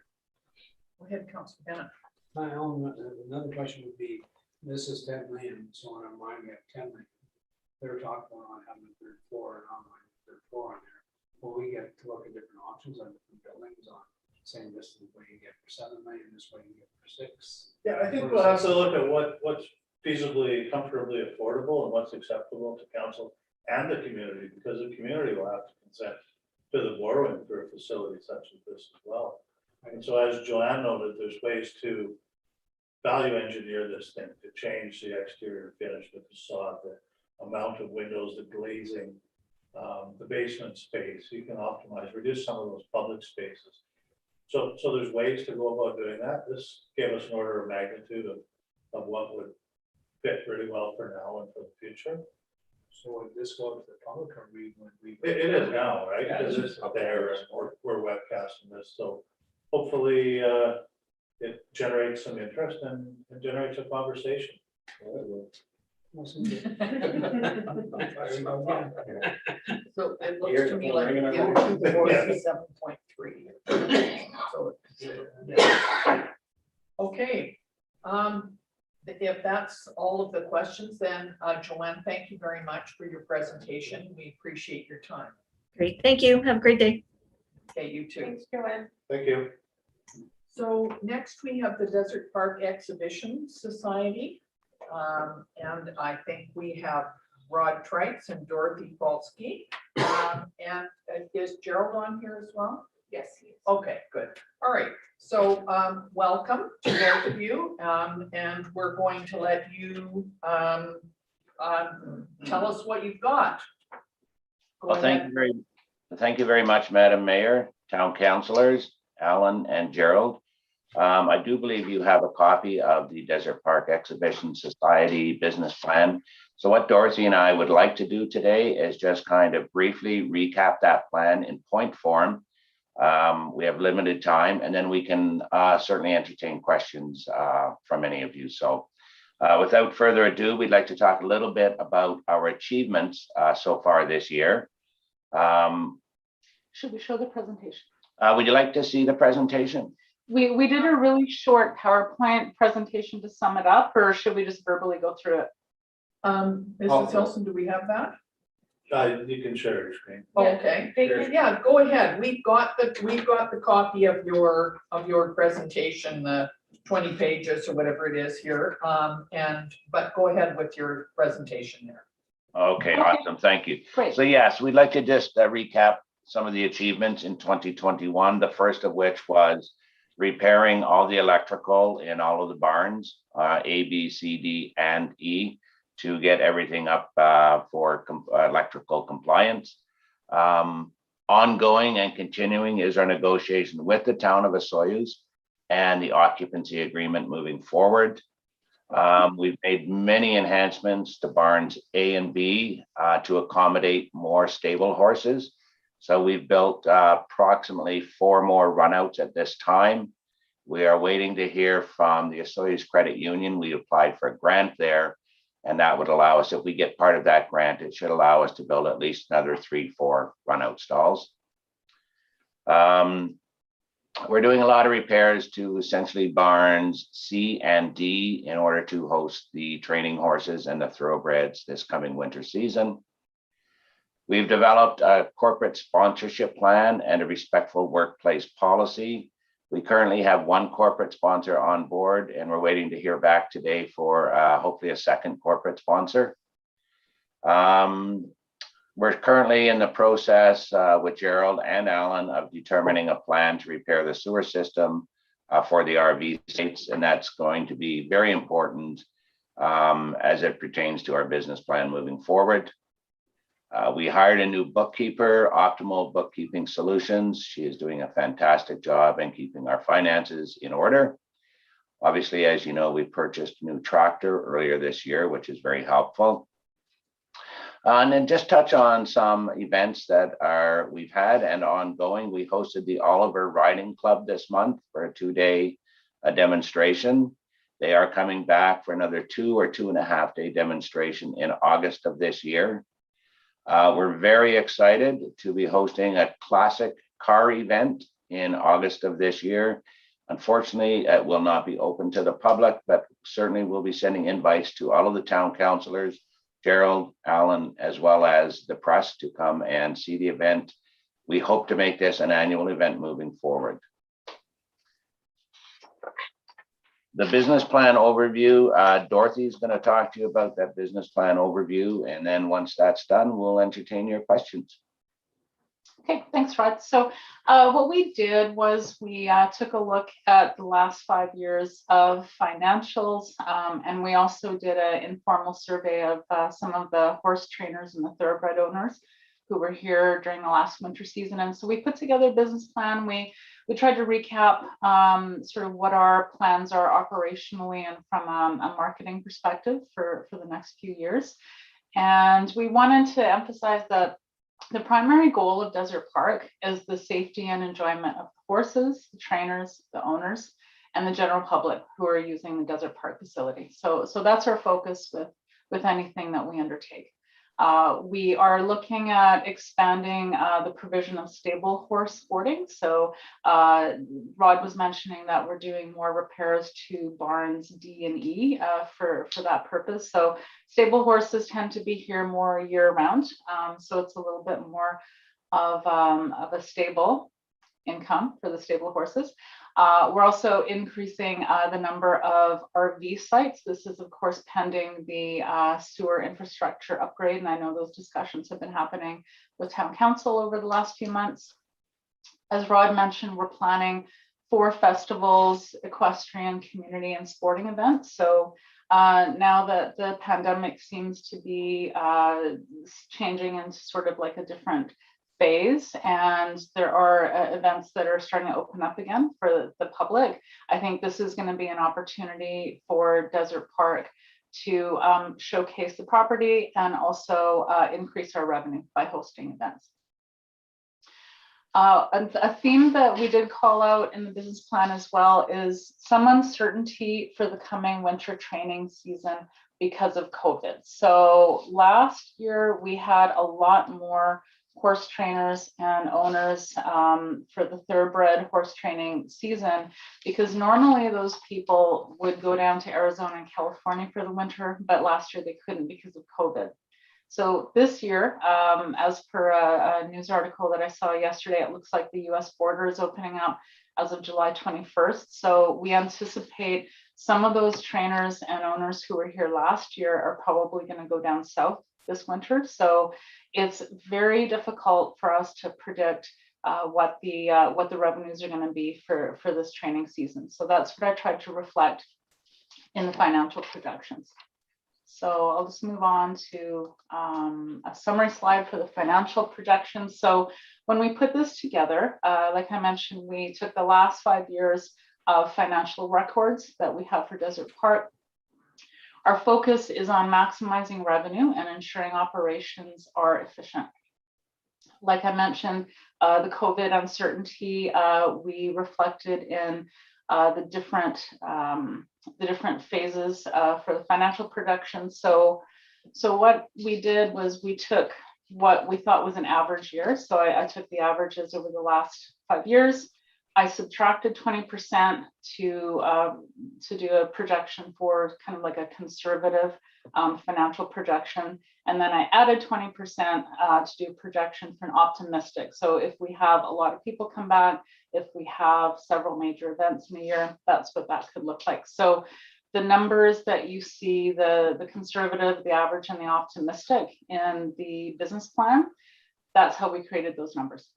Go ahead, Councilor Bennett. My own, another question would be, this is 10 million, so on our mind, we have 10 million. They were talking about having a third floor and online third floor on there. Will we get to look at different options on different buildings on saying this is what you get for 7 million, this way you get for 6? Yeah, I think we'll have to look at what's feasibly, comfortably affordable and what's acceptable to council and the community, because the community will have to consent to the borrowing for a facility such as this as well. And so, as Joanne noted, there's ways to value engineer this thing, to change the exterior finish, the facade, the amount of windows, the glazing, the basement space. You can optimize, reduce some of those public spaces. So there's ways to go about doing that. This gave us an order of magnitude of what would fit really well for now and for the future. So would this go to the public, or we would we? It is now, right? Yeah, Because it's there and we're webcasting this. So hopefully it generates some interest and generates a conversation. So it looks to me like the other two boards is 7.3. So okay. If that's all of the questions, then Joanne, thank you very much for your presentation. We appreciate your time. Great. Thank you. Have a great day. Okay, you too. Thanks, Joanne. Thank you. So next we have the Desert Park Exhibition Society. And I think we have Rod Trites and Dorothy Polsky. And is Gerald on here as well? Yes, he is. Okay, good. All right. So welcome to both of you. And we're going to let you tell us what you've got. Go Well, ahead. thank you very much, Madam Mayor, Town Councilors, Alan and Gerald. I do believe you have a copy of the Desert Park Exhibition Society business plan. So what Dorothy and I would like to do today is just kind of briefly recap that plan in point form. We have limited time, and then we can certainly entertain questions from any of you. So without further ado, we'd like to talk a little bit about our achievements so far this year. Should we show the presentation? Would you like to see the presentation? We did a really short PowerPoint presentation to sum it up, or should we just verbally go through it? Mrs. Hilson, do we have that? You can share your screen. Okay, Sure. yeah, go ahead. We've got the copy of your presentation, the 20 pages or whatever it is here. But go ahead with your presentation there. Okay, Okay. awesome. Thank you. Great. So yes, we'd like to just recap some of the achievements in 2021, the first of which was repairing all the electrical in all of the barns, A, B, C, D, and E, to get everything up for electrical compliance. Ongoing and continuing is our negotiation with the town of Osoyoos and the occupancy agreement moving forward. We've made many enhancements to barns A and B to accommodate more stable horses. So we've built approximately 4 more runouts at this time. We are waiting to hear from the Osoyoos Credit Union. We applied for a grant there, and that would allow us, if we get part of that grant, it should allow us to build at least another 3-4 runout stalls. We're doing a lot of repairs to essentially barns C and D in order to host the training horses and the thoroughbreds this coming winter season. We've developed a corporate sponsorship plan and a respectful workplace policy. We currently have 1 corporate sponsor on board, and we're waiting to hear back today for hopefully a second corporate sponsor. We're currently in the process with Gerald and Alan of determining a plan to repair the sewer system for the RV sites, and that's going to be very important as it pertains to our business plan moving forward. We hired a new bookkeeper, Optimal Bookkeeping Solutions. She is doing a fantastic job in keeping our finances in order. Obviously, as you know, we purchased a new tractor earlier this year, which is very helpful. And then just touch on some events that we've had and ongoing. We hosted the Oliver Riding Club this month for a 2-day demonstration. They are coming back for another 2 or 2.5 day demonstration in August of this year. We're very excited to be hosting a classic car event in August of this year. Unfortunately, it will not be open to the public, but certainly we'll be sending invites to all of the town councillors, Gerald, Alan, as well as the press to come and see the event. We hope to make this an annual event moving forward. The business plan overview, Dorothy's going to talk to you about that business plan overview. And then once that's done, we'll entertain your questions. Okay, thanks, Rod. So what we did was we took a look at the last 5 years of financials, and we also did an informal survey of some of the horse trainers and the thoroughbred owners who were here during the last winter season. And so we put together a business plan. We tried to recap sort of what our plans are operationally and from a marketing perspective for the next few years. And we wanted to emphasize that the primary goal of Desert Park is the safety and enjoyment of the horses, the trainers, the owners, and the general public who are using the Desert Park facility. So that's our focus with anything that we undertake. We are looking at expanding the provision of stable horse boarding. So Rod was mentioning that we're doing more repairs to barns D and E for that purpose. So stable horses tend to be here more year round. So it's a little bit more of a stable income for the stable horses. We're also increasing the number of RV sites. This is, of course, pending the sewer infrastructure upgrade. And I know those discussions have been happening with town council over the last few months. As Rod mentioned, we're planning 4 festivals, equestrian, community, and sporting events. So now that the pandemic seems to be changing into sort of like a different phase, and there are events that are starting to open up again for the public, I think this is going to be an opportunity for Desert Park to showcase the property and also increase our revenue by hosting events. A theme that we did call out in the business plan as well is some uncertainty for the coming winter training season because of COVID. So last year we had a lot more horse trainers and owners for the thoroughbred horse training season, because normally those people would go down to Arizona and California for the winter, but last year they couldn't because of COVID. So this year, as per a news article that I saw yesterday, it looks like the US border is opening up as of July 21st. So we anticipate some of those trainers and owners who were here last year are probably going to go down south this winter. So it's very difficult for us to predict what the revenues are going to be for this training season. So that's what I tried to reflect in the financial projections. So I'll just move on to a summary slide for the financial projections. So when we put this together, like I mentioned, we took the last 5 years of financial records that we have for Desert Park. Our focus is on maximizing revenue and ensuring operations are efficient. Like I mentioned, the COVID uncertainty, we reflected in the different phases for the financial production. So what we did was we took what we thought was an average year. So I took the averages over the last 5 years. I subtracted 20% to do a projection for kind of like a conservative financial projection. And then I added 20% to do a projection for an optimistic. So if we have a lot of people come back, if we have several major events in a year, that's what that could look like. So the numbers that you see, the conservative, the average, and the optimistic in the business plan, that's how we created those numbers.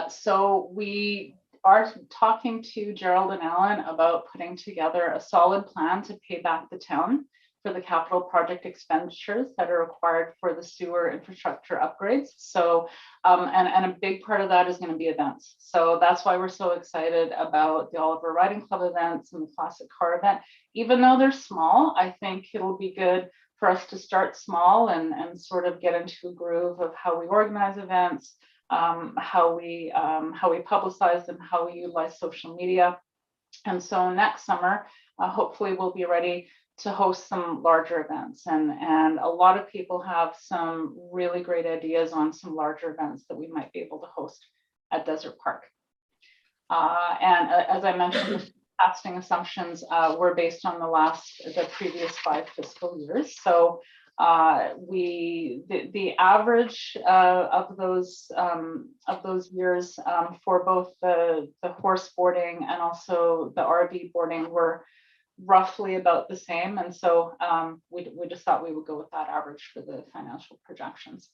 So we are talking to Gerald and Alan about putting together a solid plan to pay back the town for the capital project expenditures that are required for the sewer infrastructure upgrades. So, and a big part of that is going to be events. So that's why we're so excited about the Oliver Riding Club events and the Classic Car event. Even though they're small, I think it'll be good for us to start small and sort of get into a groove of how we organize events, how we publicize them, how we utilize social media. And so next summer, hopefully we'll be ready to host some larger events. And a lot of people have some really great ideas on some larger events that we might be able to host at Desert Park. And as I mentioned, the forecasting assumptions were based on the previous 5 fiscal years. So the average of those years for both the horse boarding and also the RV boarding were roughly about the same. And so we just thought we would go with that average for the financial projections.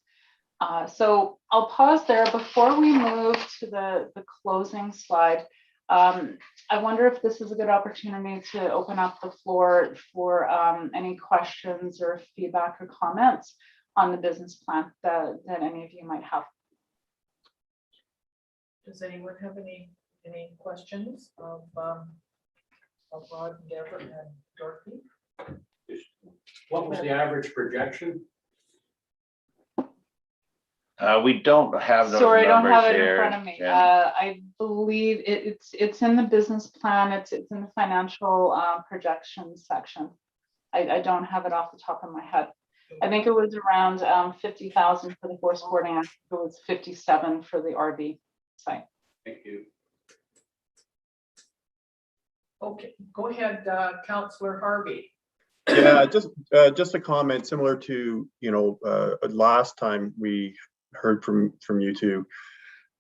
So I'll pause there before we move to the closing slide. I wonder if this is a good opportunity to open up the floor for any questions or feedback or comments on the business plan that any of you might have. Does anyone have any questions of Rod, Deborah, and Dorothy? What was the average projection? We don't have those Sorry, I don't have numbers it in here, front of me. Jim. I believe it's in the business plan. It's in the financial projections section. I don't have it off the top of my head. I think it was around 50,000 for the horse boarding. I think it was 57 for the RV site. Thank you. Okay, go ahead, Councillor Harvey. Yeah, just a comment similar to, last time we heard from you two.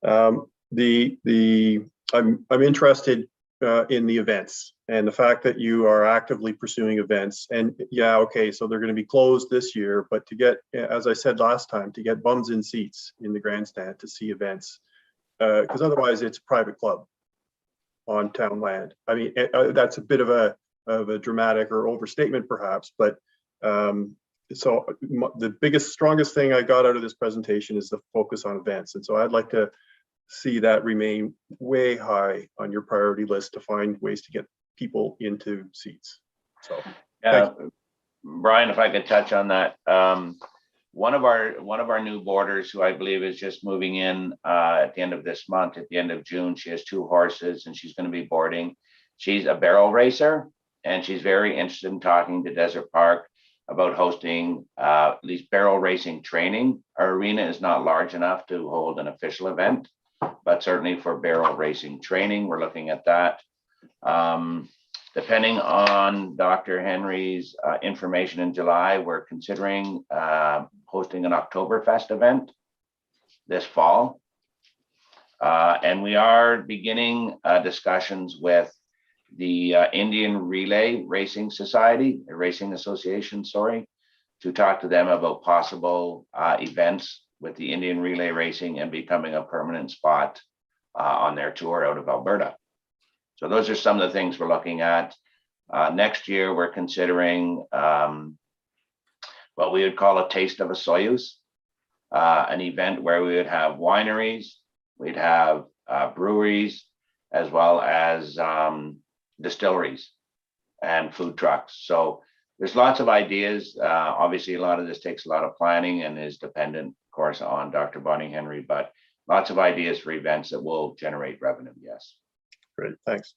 I'm interested in the events and the fact that you are actively pursuing events. And yeah, okay, so they're going to be closed this year, but to get, as I said last time, to get bums in seats in the grandstand to see events, because otherwise it's a private club on town land. I mean, that's a bit of a dramatic or overstatement perhaps, but so the biggest, strongest thing I got out of this presentation is the focus on events. And so I'd like to see that remain way high on your priority list to find ways to get people into seats. So Yeah, Brian, if I could touch on that. One of our new boarders, who I believe is just moving in at the end of this month, at the end of June, she has 2 horses and she's going to be boarding. She's a barrel racer and she's very interested in talking to Desert Park about hosting at least barrel racing training. Our arena is not large enough to hold an official event, but certainly for barrel racing training, we're looking at that. Depending on Dr. Henry's information in July, we're considering hosting an Oktoberfest event this fall. And we are beginning discussions with the Indian Relay Racing Society, Racing Association, sorry, to talk to them about possible events with the Indian Relay Racing and becoming a permanent spot on their tour out of Alberta. So those are some of the things we're looking at. Next year, we're considering what we would call a Taste of a Soyuz, an event where we would have wineries, we'd have breweries, as well as distilleries and food trucks. So there's lots of ideas. Obviously, a lot of this takes a lot of planning and is dependent, of course, on Dr. Bonnie Henry, but lots of ideas for events that will generate revenue, yes. Great, thanks.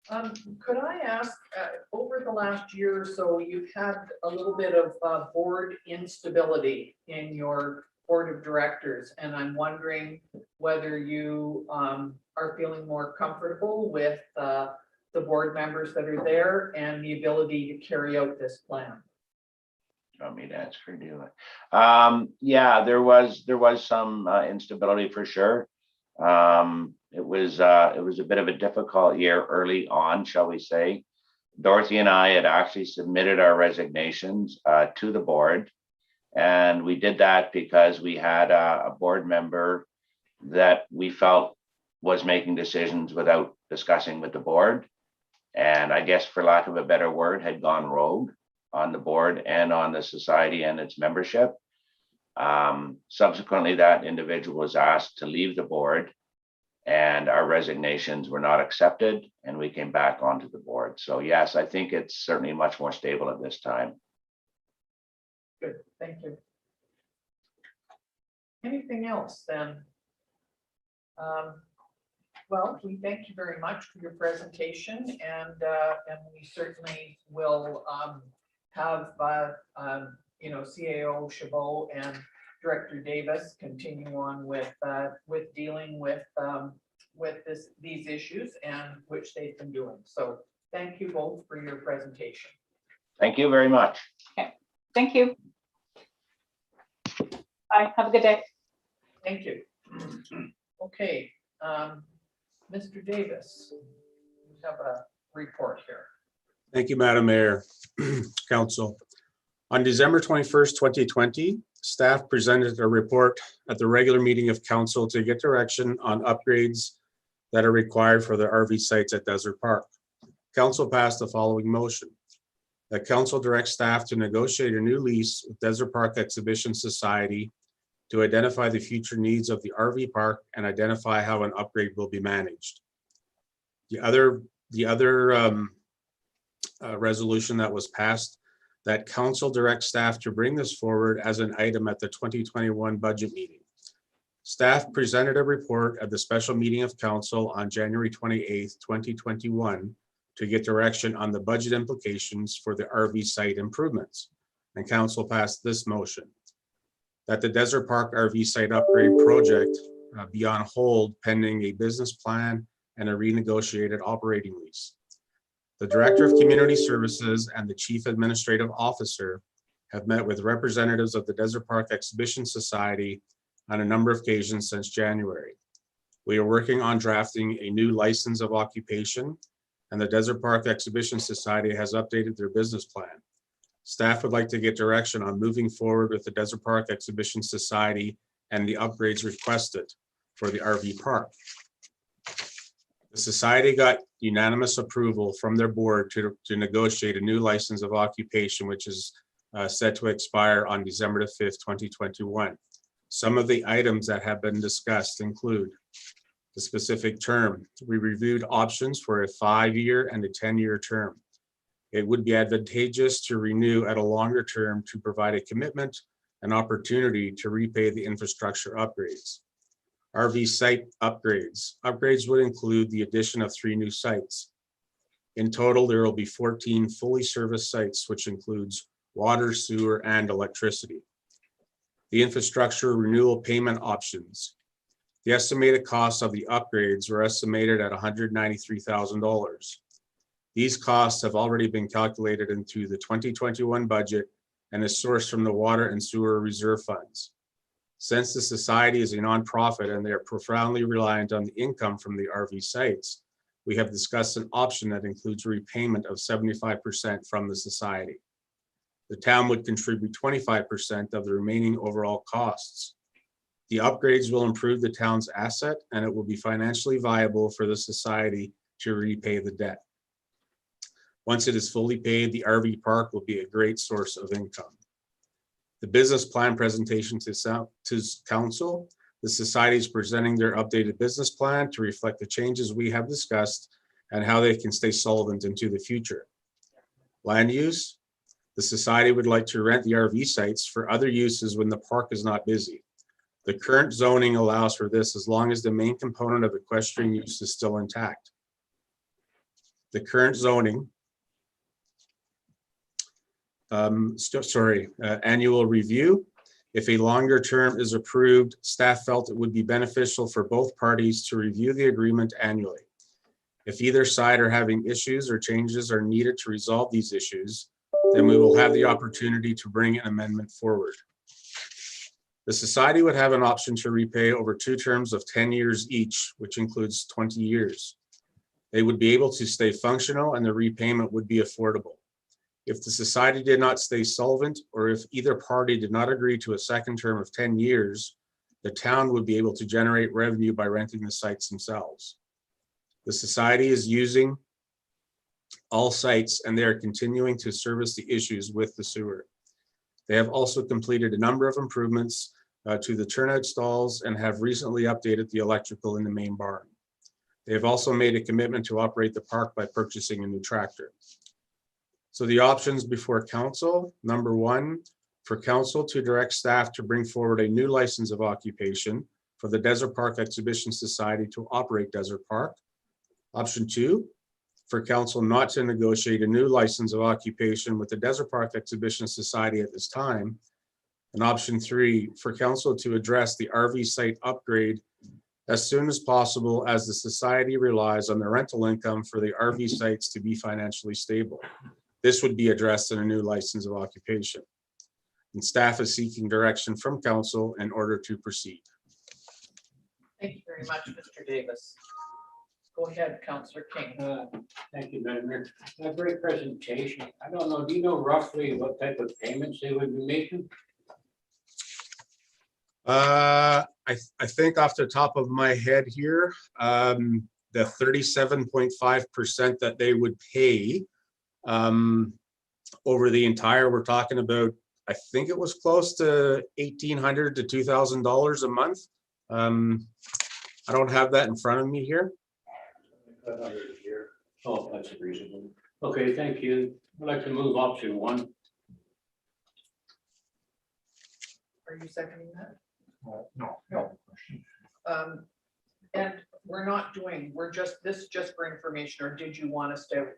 Could I ask, over the last year or so, you've had a little bit of board instability in your board of directors, and I'm wondering whether you are feeling more comfortable with the board members that are there and the ability to carry out this plan. You want me to answer, do you? Yeah, there was some instability for sure. It was a bit of a difficult year early on, shall we say. Dorothy and I had actually submitted our resignations to the board, and we did that because we had a board member that we felt was making decisions without discussing with the board, and I guess, for lack of a better word, had gone rogue on the board and on the society and its membership. Subsequently, that individual was asked to leave the board, and our resignations were not accepted, and we came back onto the board. So yes, I think it's certainly much more stable at this time. Good, thank you. Anything else then? Well, we thank you very much for your presentation, and we certainly will have CAO Chabot and Director Davis continue on with dealing with these issues, and which they've been doing. So thank you both for your presentation. Thank you very much. Okay, thank you. Bye, have a good day. Thank you. Okay, Mr. Davis, you have a report here. Thank you, Madam Mayor, Council. On December 21st, 2020, staff presented a report at the regular meeting of council to get direction on upgrades that are required for the RV sites at Desert Park. Council passed the following motion: that council directs staff to negotiate a new lease with Desert Park Exhibition Society to identify the future needs of the RV park and identify how an upgrade will be managed. The other resolution that was passed, that council directs staff to bring this forward as an item at the 2021 budget meeting. Staff presented a report at the special meeting of council on January 28th, 2021 to get direction on the budget implications for the RV site improvements, and council passed this motion: that the Desert Park RV site upgrade project be on hold pending a business plan and a renegotiated operating lease. The Director of Community Services and the Chief Administrative Officer have met with representatives of the Desert Park Exhibition Society on a number of occasions since January. We are working on drafting a new license of occupation, and the Desert Park Exhibition Society has updated their business plan. Staff would like to get direction on moving forward with the Desert Park Exhibition Society and the upgrades requested for the RV park. The society got unanimous approval from their board to negotiate a new license of occupation, which is set to expire on December 5th, 2021. Some of the items that have been discussed include the specific term. We reviewed options for a 5-year and a 10-year term. It would be advantageous to renew at a longer term to provide a commitment and opportunity to repay the infrastructure upgrades. RV site upgrades. Upgrades would include the addition of 3 new sites. In total, there will be 14 fully serviced sites, which includes water, sewer, and electricity. The infrastructure renewal payment options. The estimated costs of the upgrades were estimated at $193,000. These costs have already been calculated into the 2021 budget and is sourced from the water and sewer reserve funds. Since the society is a nonprofit and they are profoundly reliant on the income from the RV sites, we have discussed an option that includes repayment of 75% from the society. The town would contribute 25% of the remaining overall costs. The upgrades will improve the town's asset, and it will be financially viable for the society to repay the debt. Once it is fully paid, the RV park will be a great source of income. The business plan presentation to council, the society is presenting their updated business plan to reflect the changes we have discussed and how they can stay solvent into the future. Land use, the society would like to rent the RV sites for other uses when the park is not busy. The current zoning allows for this as long as the main component of equestrian use is still intact. The current zoning, annual review. If a longer term is approved, staff felt it would be beneficial for both parties to review the agreement annually. If either side are having issues or changes are needed to resolve these issues, then we will have the opportunity to bring an amendment forward. The society would have an option to repay over 2 terms of 10 years each, which includes 20 years. They would be able to stay functional and the repayment would be affordable. If the society did not stay solvent, or if either party did not agree to a second term of 10 years, the town would be able to generate revenue by renting the sites themselves. The society is using all sites and they are continuing to service the issues with the sewer. They have also completed a number of improvements to the turnout stalls and have recently updated the electrical in the main barn. They have also made a commitment to operate the park by purchasing a new tractor. So the options before council, number 1, for council to direct staff to bring forward a new license of occupation for the Desert Park Exhibition Society to operate Desert Park. Option 2, for council not to negotiate a new license of occupation with the Desert Park Exhibition Society at this time. And option 3, for council to address the RV site upgrade as soon as possible, as the society relies on the rental income for the RV sites to be financially stable. This would be addressed in a new license of occupation. And staff is seeking direction from council in order to proceed. Thank you very much, Mr. Davis. Go ahead, Councillor King. Thank you, Madam Mayor. A great presentation. I don't know, do you know roughly what type of payments they would be making? I think off the top of my head here, the 37.5% that they would pay over the entire, we're talking about, I think it was close to $1,800 to $2,000 a month. I don't have that in front of me here. Oh, that's reasonable. Okay, thank you. I'd like to move option 1. Are you seconding that? No. And we're not doing, this is just for information, or did you want us to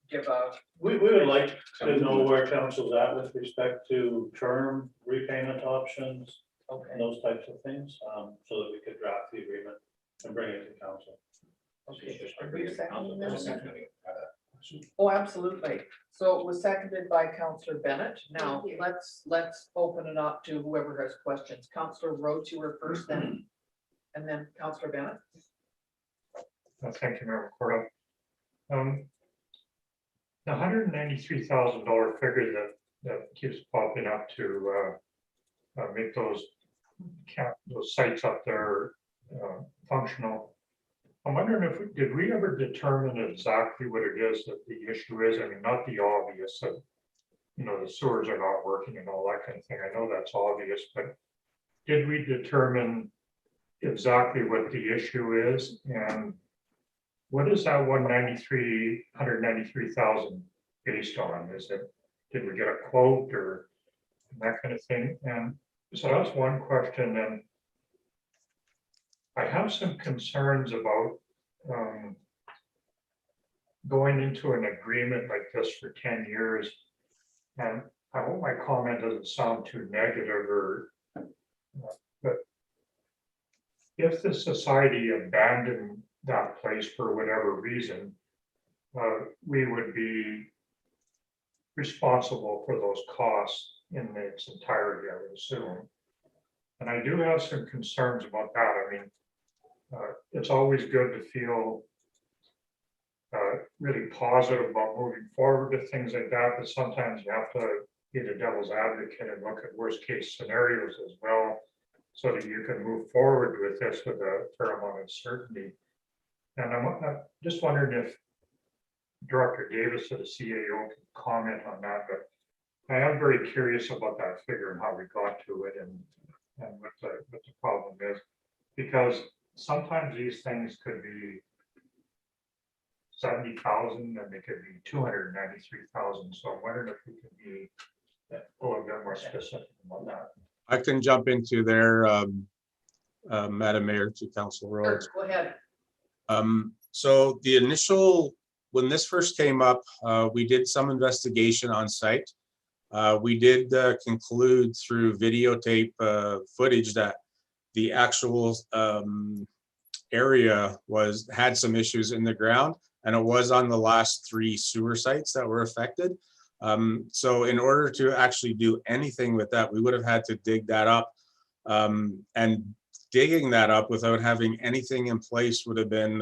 give a? We would like to know where council's at with respect to term repayment options and those types of things, so that we could draft the agreement and bring it to council. Okay. Are you seconding that? Oh, absolutely. So it was seconded by Councillor Bennett. Now, let's open it up to whoever has questions. Councillor Rhodes, you were first then, and then Councillor Bennett. Thank you, Mayor Corda. The $193,000 figure that keeps popping up to make those sites up there functional. I'm wondering did we ever determine exactly what it is that the issue is? I mean, not the obvious that, the sewers are not working and all that kind of thing. I know that's obvious, but did we determine exactly what the issue is? And what is that 193,000 based on? Did we get a quote or that kind of thing? And so that's one question. And I have some concerns about going into an agreement like this for 10 years. And I hope my comment doesn't sound too negative but if the society abandoned that place for whatever reason, we would be responsible for those costs in its entirety, I would assume. And I do have some concerns about that. I mean, it's always good to feel really positive about moving forward with things like that, but sometimes you have to be the devil's advocate and look at worst case scenarios as well, so that you can move forward with this with a fair amount of certainty. And I'm just wondering if Director Davis of the CAO can comment on that, but I am very curious about that figure and how we got to it and what the problem is. Because sometimes these things could be 70,000 and they could be 293,000. So I'm wondering if we could be a little bit more specific about that. I can jump into there, Madam Mayor, to Council Rhodes. Go ahead. So the initial, when this first came up, we did some investigation on site. We did conclude through videotape footage that the actual area had some issues in the ground, and it was on the last 3 sewer sites that were affected. So in order to actually do anything with that, we would have had to dig that up. And digging that up without having anything in place would have been,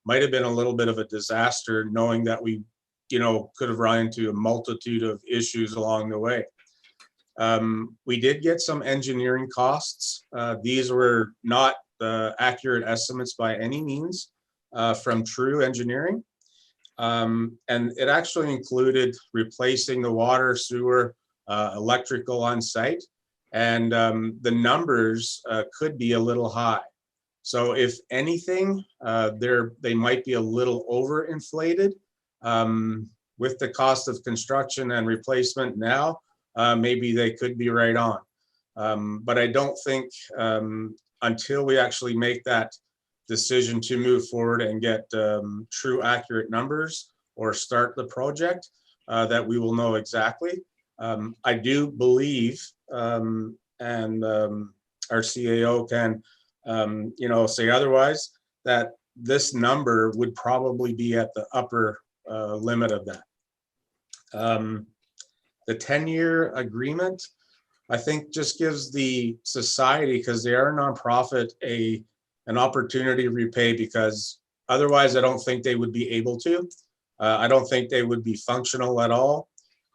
might have been a little bit of a disaster, knowing that we, could have run into a multitude of issues along the way. We did get some engineering costs. These were not accurate estimates by any means from True Engineering. And it actually included replacing the water, sewer, electrical on site. And the numbers could be a little high. So if anything, they might be a little overinflated. With the cost of construction and replacement now, maybe they could be right on. But I don't think until we actually make that decision to move forward and get true accurate numbers or start the project, that we will know exactly. I do believe, and our CAO can, say otherwise, that this number would probably be at the upper limit of that. The 10-year agreement, I think, just gives the society, because they are a nonprofit, an opportunity to repay, because otherwise I don't think they would be able to. I don't think they would be functional at all.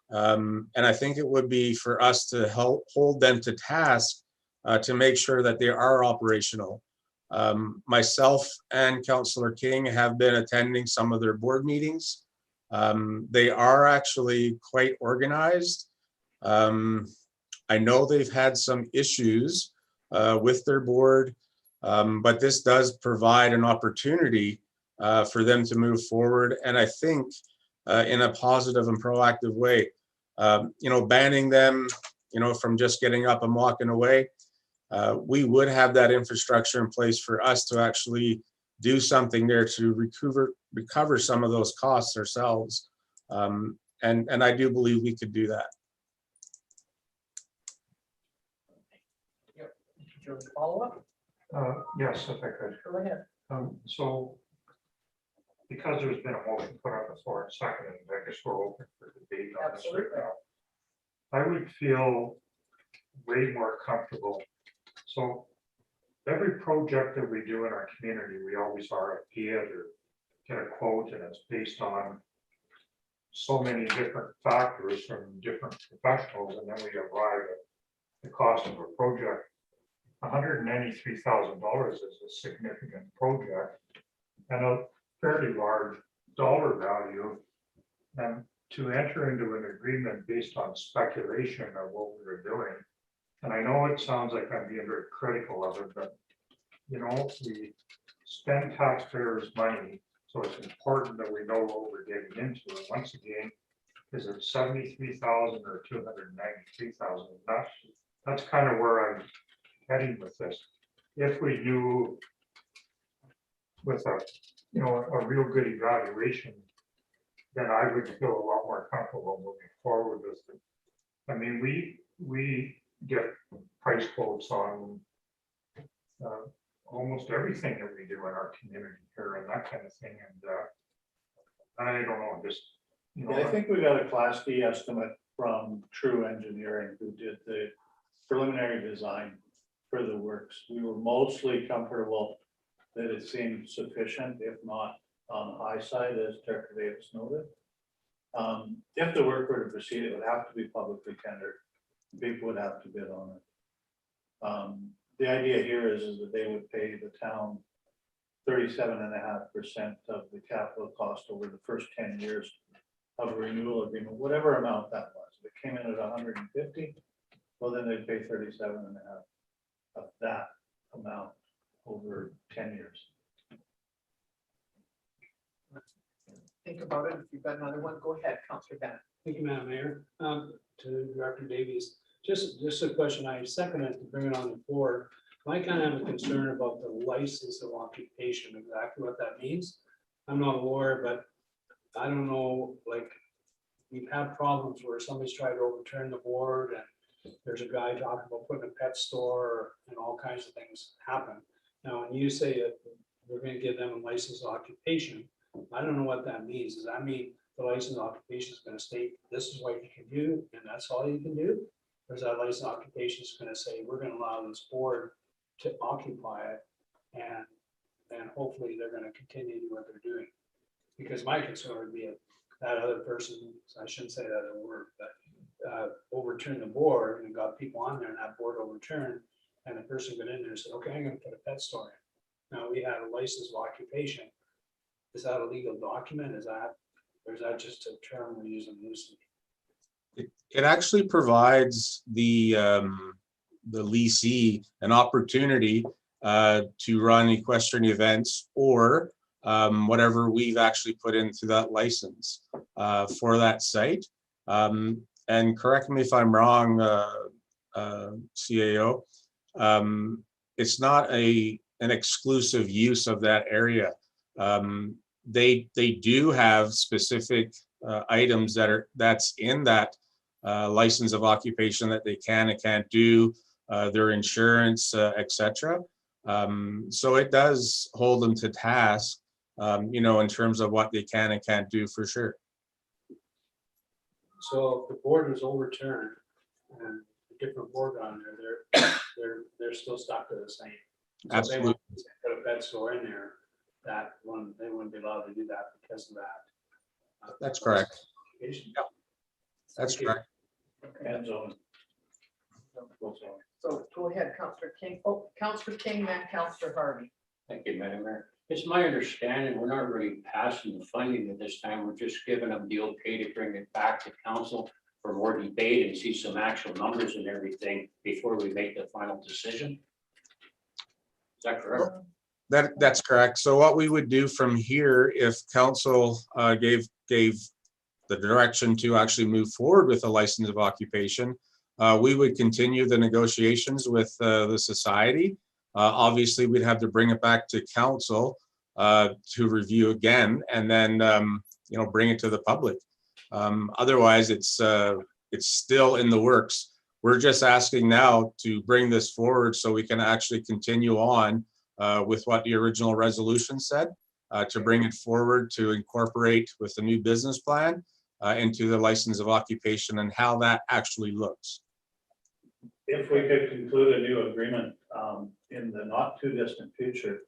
And I think it would be for us to help hold them to task to make sure that they are operational. Myself and Councillor King have been attending some of their board meetings. They are actually quite organized. I know they've had some issues with their board, but this does provide an opportunity for them to move forward. And I think in a positive and proactive way, banning them, from just getting up and walking away, we would have that infrastructure in place for us to actually do something there to recover some of those costs ourselves. And I do believe we could do that. Follow up? Yes, if I could. Go ahead. So because there's been a motion put on the floor and seconded, I guess we're open for debate on this right now. I would feel way more comfortable. So every project that we do in our community, we always RFP it or get a quote, and it's based on so many different factors from different professionals, and then we arrive at the cost of a project. $193,000 is a significant project and a fairly large dollar value. And to enter into an agreement based on speculation of what we were doing, and I know it sounds like I'm being very critical of it, but we spend taxpayers' money, so it's important that we know what we're getting into. And once again, is it 73,000 or 293,000? That's kind of where I'm heading with this. If we do with a real good evaluation, then I would feel a lot more comfortable moving forward with it. I mean, we get price quotes on almost everything that we do in our community here and that kind of thing. And I don't know, just I think we got a Class D estimate from True Engineering, who did the preliminary design for the works. We were mostly comfortable that it seemed sufficient, if not on the high side, as Director Davis noted. If the work were to proceed, it would have to be publicly tendered. People would have to bid on it. The idea here is that they would pay the town 37.5% of the capital cost over the first 10 years of a renewal agreement, whatever amount that was. If it came in at 150, well, then they'd pay 37.5 of that amount over 10 years. Think about it. If you've got another one, go ahead, Councillor Bennett. Thank you, Madam Mayor. To Director Davies, just a question. I second it to bring it on the floor. I kind of have a concern about the license of occupation, exactly what that means. I'm not a lawyer, but I don't know, like, we've had problems where somebody's tried to overturn the board and there's a guy talking about putting a pet store and all kinds of things happen. Now, when you say that we're going to give them a license of occupation, I don't know what that means. Does that mean the license of occupation is going to state this is what you can do and that's all you can do? Or is that license of occupation is going to say we're going to allow this board to occupy it and hopefully they're going to continue to do what they're doing? Because my concern would be if that other person, I shouldn't say that other word, but overturned the board and got people on there and that board overturned and the person got in there and said, okay, I'm going to put a pet store in. Now we have a license of occupation. Is that a legal document? Is that, or is that just a term we're using loosely? It actually provides the leasee an opportunity to run equestrian events or whatever we've actually put into that license for that site. And correct me if I'm wrong, CAO, it's not an exclusive use of that area. They do have specific items that's in that license of occupation that they can and can't do, their insurance, etc. So it does hold them to task, in terms of what they can and can't do for sure. So if the board was overturned and a different board on there, they're still stuck to the same. So if they want to put a pet store in there, that one, they wouldn't be allowed to do that because of that. That's correct. Yep. That's correct. And zone. So go ahead, Councillor King. Oh, Councillor King, then Councillor Harvey. Thank you, Madam Mayor. It's my understanding, we're not really passing the funding at this time. We're just giving them the okay to bring it back to council for more debate and see some actual numbers and everything before we make the final decision. Is that correct? That's correct. So what we would do from here, if council gave the direction to actually move forward with a license of occupation, we would continue the negotiations with the society. Obviously, we'd have to bring it back to council to review again, and then bring it to the public. Otherwise, it's still in the works. We're just asking now to bring this forward so we can actually continue on with what the original resolution said, to bring it forward to incorporate with the new business plan into the license of occupation and how that actually looks. If we could conclude a new agreement in the not too distant future,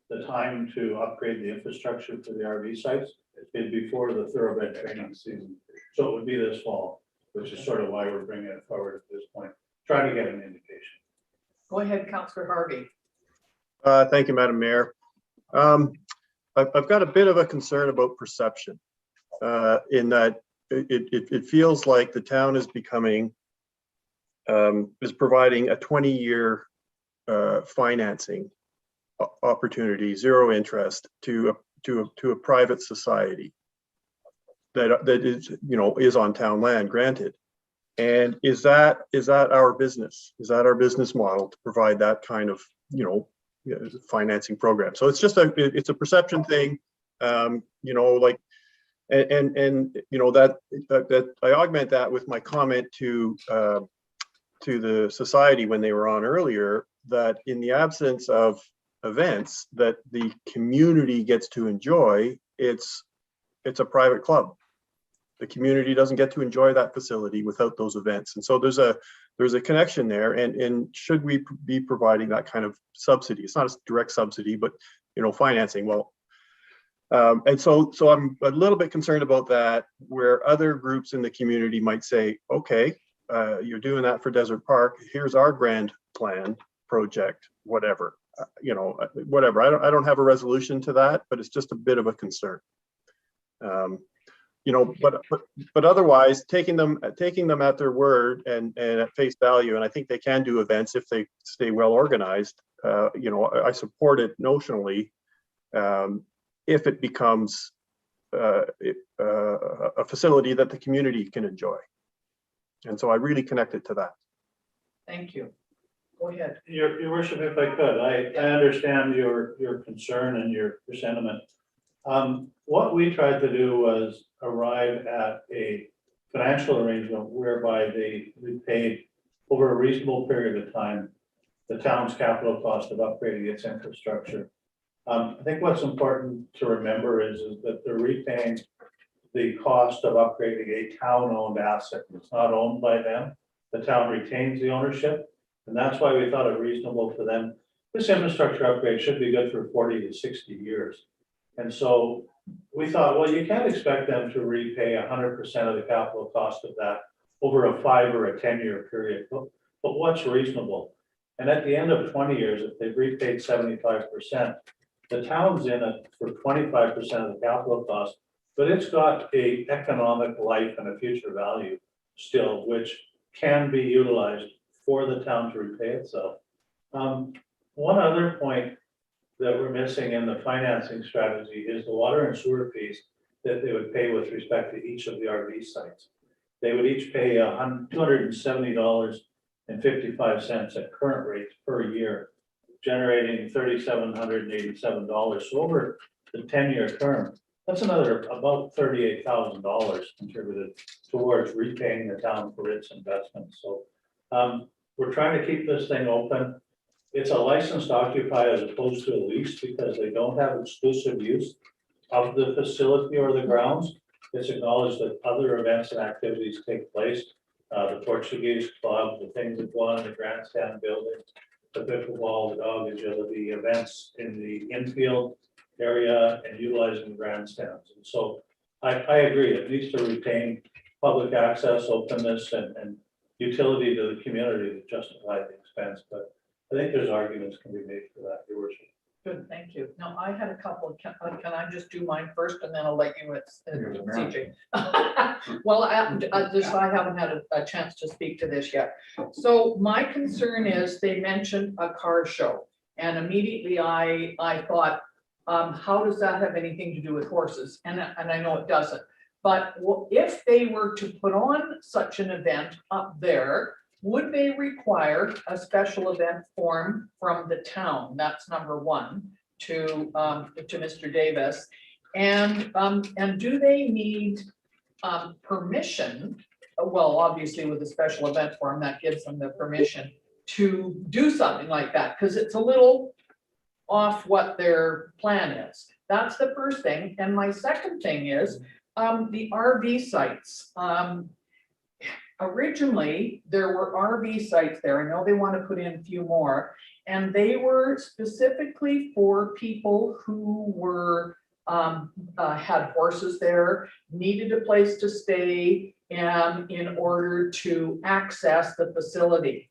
the time to upgrade the infrastructure for the RV sites is before the thoroughbred training season. So it would be this fall, which is sort of why we're bringing it forward at this point, trying to get an indication. Go ahead, Councillor Harvey. Thank you, Madam Mayor. I've got a bit of a concern about perception in that it feels like the town is becoming, is providing a 20-year financing opportunity, zero interest to a private society that is on town land, granted. And is that our business? Is that our business model to provide that kind of financing program? So it's just it's a perception thing, like, and that I augment that with my comment to the society when they were on earlier, that in the absence of events that the community gets to enjoy, it's a private club. The community doesn't get to enjoy that facility without those events. And so there's a connection there. And should we be providing that kind of subsidy? It's not a direct subsidy, but financing. Well, And so I'm a little bit concerned about that, where other groups in the community might say, okay, you're doing that for Desert Park. Here's our grand plan project, whatever, whatever. I don't have a resolution to that, but it's just a bit of a concern. But otherwise, taking them at their word and at face value, and I think they can do events if they stay well organized. I support it notionally if it becomes a facility that the community can enjoy. And so I really connect it to that. Thank you. Go ahead. Your worship, if I could, I understand your concern and your sentiment. What we tried to do was arrive at a financial arrangement whereby they repaid over a reasonable period of time the town's capital cost of upgrading its infrastructure. I think what's important to remember is that they're repaying the cost of upgrading a town-owned asset. It's not owned by them. The town retains the ownership, and that's why we thought it reasonable for them. This infrastructure upgrade should be good for 40 to 60 years. And so we thought, well, you can't expect them to repay 100% of the capital cost of that over a 5 or a 10-year period. But what's reasonable? And at the end of 20 years, if they've repaid 75%, the town's in it for 25% of the capital cost, but it's got a economic life and a future value still, which can be utilized for the town to repay itself. One other point that we're missing in the financing strategy is the water and sewer fees that they would pay with respect to each of the RV sites. They would each pay $270.55 at current rates per year, generating $3,787. So over the 10-year term, that's another about $38,000 contributed towards repaying the town for its investment. So we're trying to keep this thing open. It's a license to occupy as opposed to a lease because they don't have exclusive use of the facility or the grounds. It's acknowledged that other events and activities take place. The Portuguese club, the things that go on in the grandstand building, the pickleball, the dog agility events in the infield area and utilizing the grandstands. And so I agree, it needs to retain public access, openness, and utility to the community to justify the expense. But I think there's arguments can be made for that, Your Worship. Good, thank you. Now, I had a couple, can I just do mine first and then I'll let you, CJ. Well, I haven't had a chance to speak to this yet. So my concern is they mentioned a car show. And immediately I thought, how does that have anything to do with horses? And I know it doesn't. But if they were to put on such an event up there, would they require a special event form from the town? That's number one to Mr. Davis. And do they need permission? Well, obviously with a special event form that gives them the permission to do something like that because it's a little off what their plan is. That's the first thing. And my second thing is the RV sites. Originally, there were RV sites there. I know they want to put in a few more, and they were specifically for people who were had horses there, needed a place to stay, and in order to access the facility.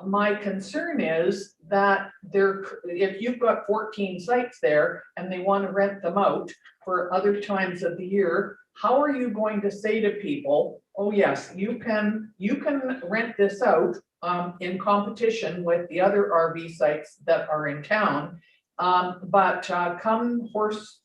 My concern is that if you've got 14 sites there and they want to rent them out for other times of the year, how are you going to say to people, oh yes, you can rent this out in competition with the other RV sites that are in town, but come horse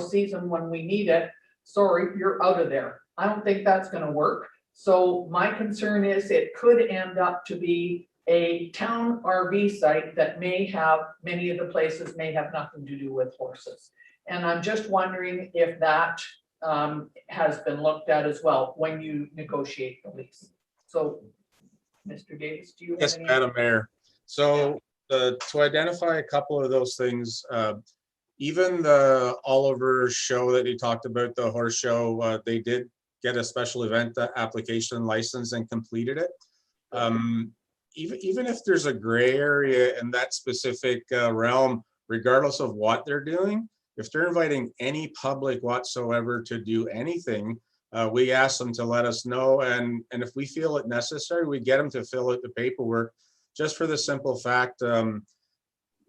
season when we need it, sorry, you're out of there. I don't think that's going to work. So my concern is it could end up to be a town RV site that may have, many of the places may have nothing to do with horses. And I'm just wondering if that has been looked at as well when you negotiate the lease. So, Mr. Davis, do you have Yes, any? Madam Mayor. So to identify a couple of those things, even the Oliver show that you talked about, the horse show, they did get a special event application license and completed it. Even if there's a gray area in that specific realm, regardless of what they're doing, if they're inviting any public whatsoever to do anything, we ask them to let us know. And if we feel it necessary, we get them to fill out the paperwork, just for the simple fact,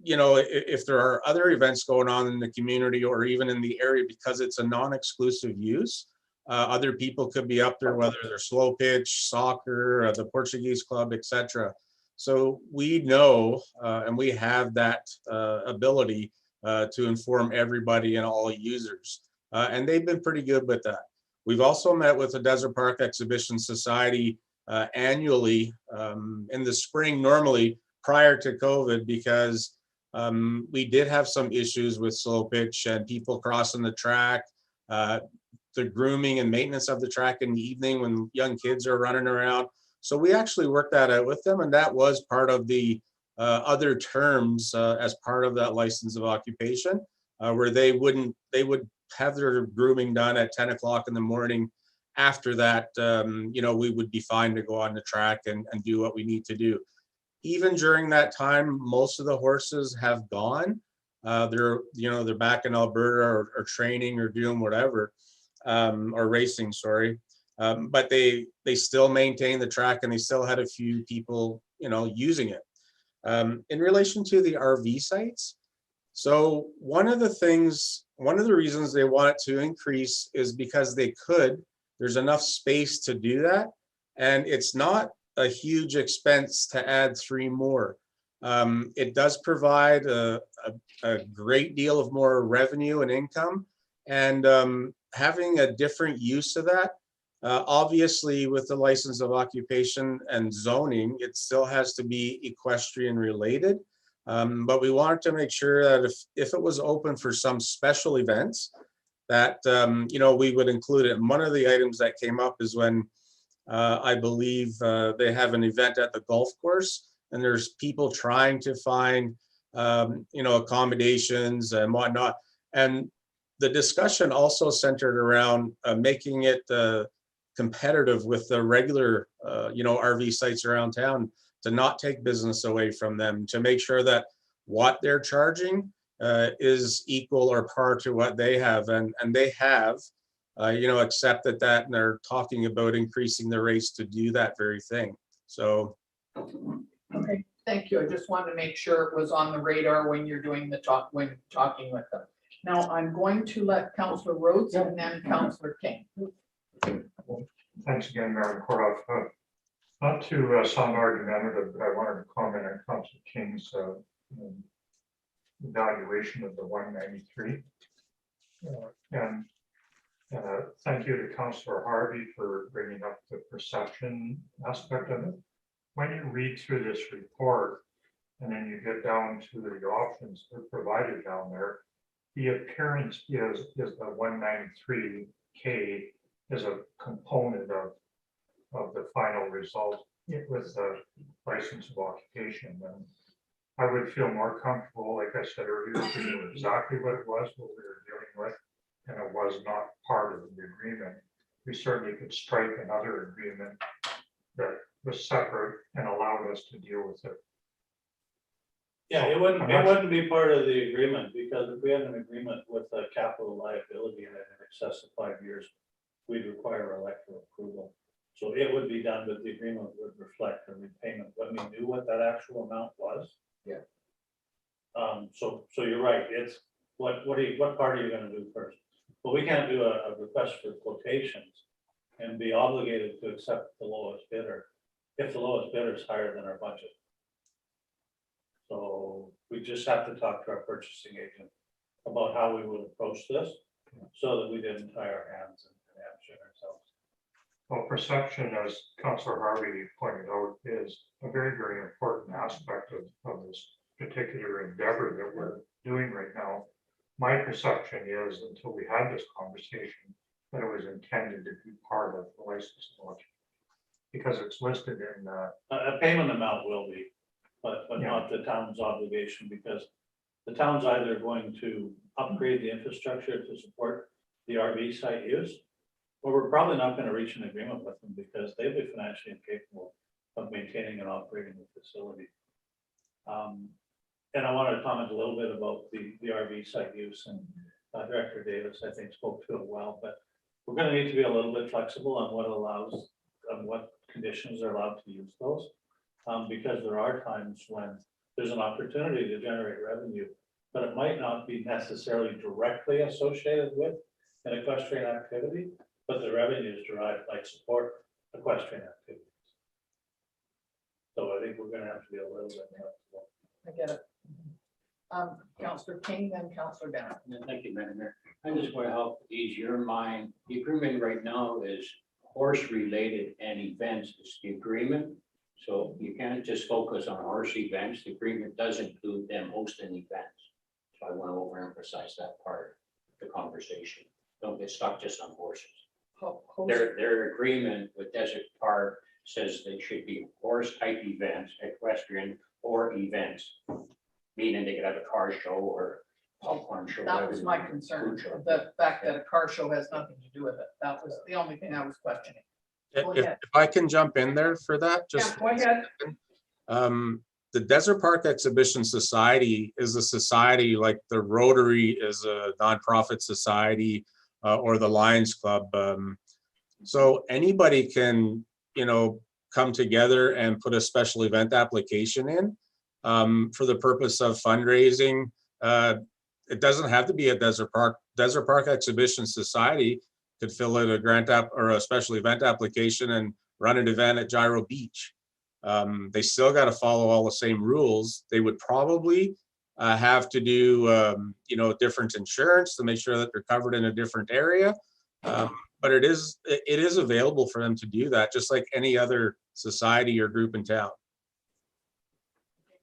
if there are other events going on in the community or even in the area, because it's a non-exclusive use, other people could be up there, whether they're slow pitch, soccer, the Portuguese club, etc. So we know, and we have that ability to inform everybody and all users. And they've been pretty good with that. We've also met with the Desert Park Exhibition Society annually in the spring, normally prior to COVID, because we did have some issues with slow pitch and people crossing the track, the grooming and maintenance of the track in the evening when young kids are running around. So we actually worked that out with them, and that was part of the other terms as part of that license of occupation, where they would have their grooming done at 10 o'clock in the morning. After that, we would be fine to go on the track and do what we need to do. Even during that time, most of the horses have gone. They're back in Alberta or training or doing whatever, or racing, sorry. But they still maintain the track, and they still had a few people, using it. In relation to the RV sites, so one of the reasons they want it to increase is because there's enough space to do that, and it's not a huge expense to add 3 more. It does provide a great deal of more revenue and income, and having a different use of that, obviously with the license of occupation and zoning, it still has to be equestrian related. But we wanted to make sure that if it was open for some special events, that we would include it. And one of the items that came up is when I believe they have an event at the golf course, and there's people trying to find accommodations and whatnot. And the discussion also centered around making it competitive with the regular RV sites around town, to not take business away from them, to make sure that what they're charging is equal or par to what they have, and they have accepted that, and they're talking about increasing the rates to do that very thing. So Okay, thank you. I just wanted to make sure it was on the radar when you're doing when talking with them. Now, I'm going to let Councillor Rhodes and then Councillor King. Thanks again, Mayor Koroff. Not to sound argumentative, but I wanted to comment on Councillor King's evaluation of the 193. And thank you to Councillor Harvey for bringing up the perception aspect of it. When you read through this report, and then you get down to the options that are provided down there, the appearance is the 193K is a component of the final result with the license of occupation. And I would feel more comfortable, like I said earlier, if we knew exactly what it was, what we were dealing with, and it was not part of the agreement. We certainly could strike another agreement that was separate and allowed us to deal with it. Yeah, it wouldn't be part of the agreement, because if we had an agreement with a capital liability in excess of 5 years, we'd require electoral approval. So it would be done, but the agreement would reflect the repayment when we knew what that actual amount was. Yeah. So you're right. It's what part are you going to do first? Well, we can't do a request for quotations and be obligated to accept the lowest bidder if the lowest bidder is higher than our budget. So we just have to talk to our purchasing agent about how we would approach this, so that we didn't tie our hands and hamstring ourselves. Well, perception, as Councillor Harvey pointed out, is a very, very important aspect of this particular endeavor that we're doing right now. My perception is, until we had this conversation, that it was intended to be part of the license launch, because it's listed in A payment amount will be, but Yeah. not the town's obligation, because the town's either going to upgrade the infrastructure to support the RV site use, or we're probably not going to reach an agreement with them, because they'll be financially incapable of maintaining and operating the facility. And I wanted to comment a little bit about the RV site use, and Director Davis, I think, spoke to it well, but we're gonna need to be a little bit flexible on what allows, on what conditions are allowed to use those. Because there are times when there's an opportunity to generate revenue, but it might not be necessarily directly associated with an equestrian activity, but the revenues derived might support equestrian activities. So I think we're gonna have to be a little bit flexible. I get it. Councillor King, then Councillor Bennett. Yeah, thank you, Madam Mayor. I just want to help ease your mind. The agreement right now is horse-related and events is the agreement. So you can't just focus on horse events. The agreement does include them hosting events. So I want to overemphasize that part of the conversation. Don't get stuck just on horses. Their agreement with Desert Park says they should be horse type events, equestrian or events. Meaning they could have a car show or popcorn show. That was my concern, the fact that a car show has nothing to do with it. That was the only thing I was questioning. Go If ahead. I can jump in there for that, Yeah, just. go ahead. The Desert Park Exhibition Society is a society like the Rotary is a nonprofit society, or the Lions Club. So anybody can, come together and put a special event application in for the purpose of fundraising. It doesn't have to be a Desert Park. Desert Park Exhibition Society could fill in a grant app or a special event application and run an event at Gyro Beach. They still got to follow all the same rules. They would probably have to do, different insurance to make sure that they're covered in a different area. But it is available for them to do that, just like any other society or group in town.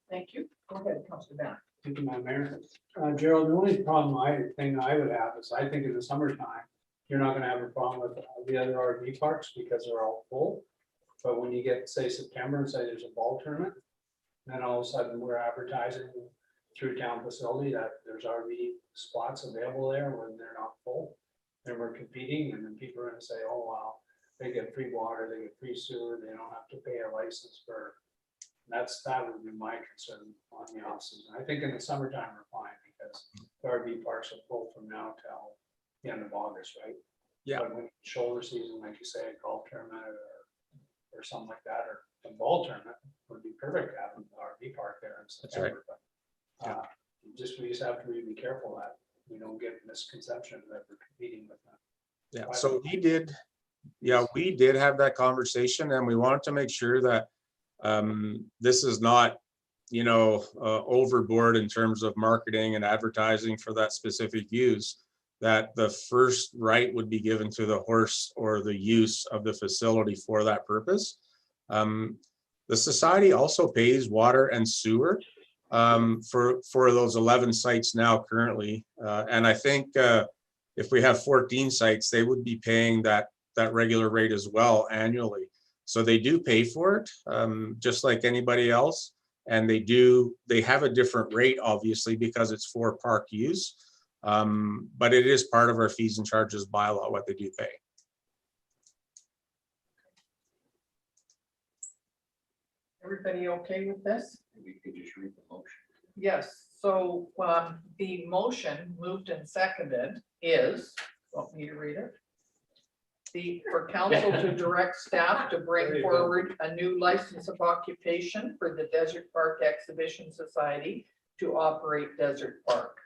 Thank you. Go ahead, Councillor Bennett. Thank you, Madam Mayor. Gerald, the only thing I would have is I think in the summertime, you're not gonna have a problem with the other RV parks because they're all full. But when you get, say, September and say there's a ball tournament, then all of a sudden we're advertising through town facility that there's RV spots available there when they're not full. And we're competing, and then people are gonna say, oh, wow, they get free water, they get free sewer, they don't have to pay a license for. That would be my concern on the off season. I think in the summertime we're fine because the RV parks are full from now till the end of August, right? Yeah. But when shoulder season, like you say, a golf tournament or something like that, or a ball tournament would be perfect to have an RV park there in That's right. September. But we just have to really be careful that we don't get misconception that we're competing with them. Yeah, so we did have that conversation, and we wanted to make sure that this is not, overboard in terms of marketing and advertising for that specific use, that the first right would be given to the horse or the use of the facility for that purpose. The society also pays water and sewer for those 11 sites now currently. And I think if we have 14 sites, they would be paying that regular rate as well annually. So they do pay for it, just like anybody else. And they have a different rate, obviously, because it's for park use. But it is part of our fees and charges bylaw, what they do pay. Everybody okay with this? Maybe you could just read the motion. Yes, so the motion moved and seconded is, want me to read it? For council to direct staff to bring forward a new license of occupation for the Desert Park Exhibition Society to operate Desert Park.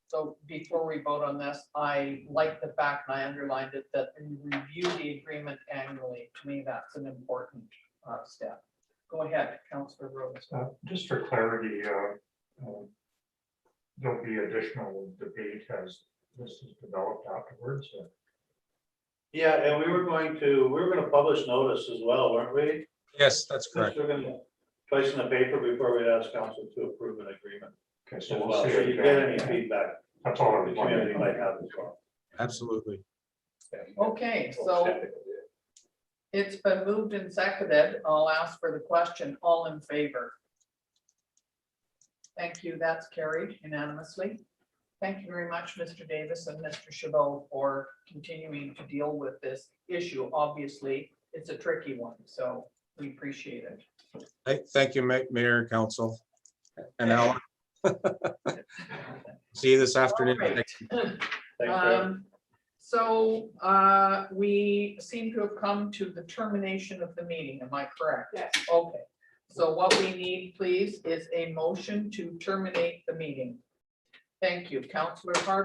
So before we vote on this, I like the fact, and I underlined it, that we review the agreement annually. To me, that's an important step. Go ahead, Councillor Rose. Just for clarity, there'll be additional debate as this is developed afterwards. Yeah, and we were gonna publish notice as well, weren't we? Yes, that's correct. We're gonna place in the paper before we ask council to approve an agreement. Okay, As so we'll well, see. so you it get again. any feedback, That's all I the was community wondering. might have as well. Absolutely. Okay, so it's been moved and seconded. I'll ask for the question. All in favor? Thank you. That's carried unanimously. Thank you very much, Mr. Davis and Mr. Chabot, for continuing to deal with this issue. Obviously, it's a tricky one, so we appreciate it. Thank you, Mayor and Council. And Alan. See you this All afternoon. right. Thanks, Fred. So we seem to have come to the termination of the meeting. Am I correct? Yes. Okay. So what we need, please, is a motion to terminate the meeting. Thank you, Councillor Hart.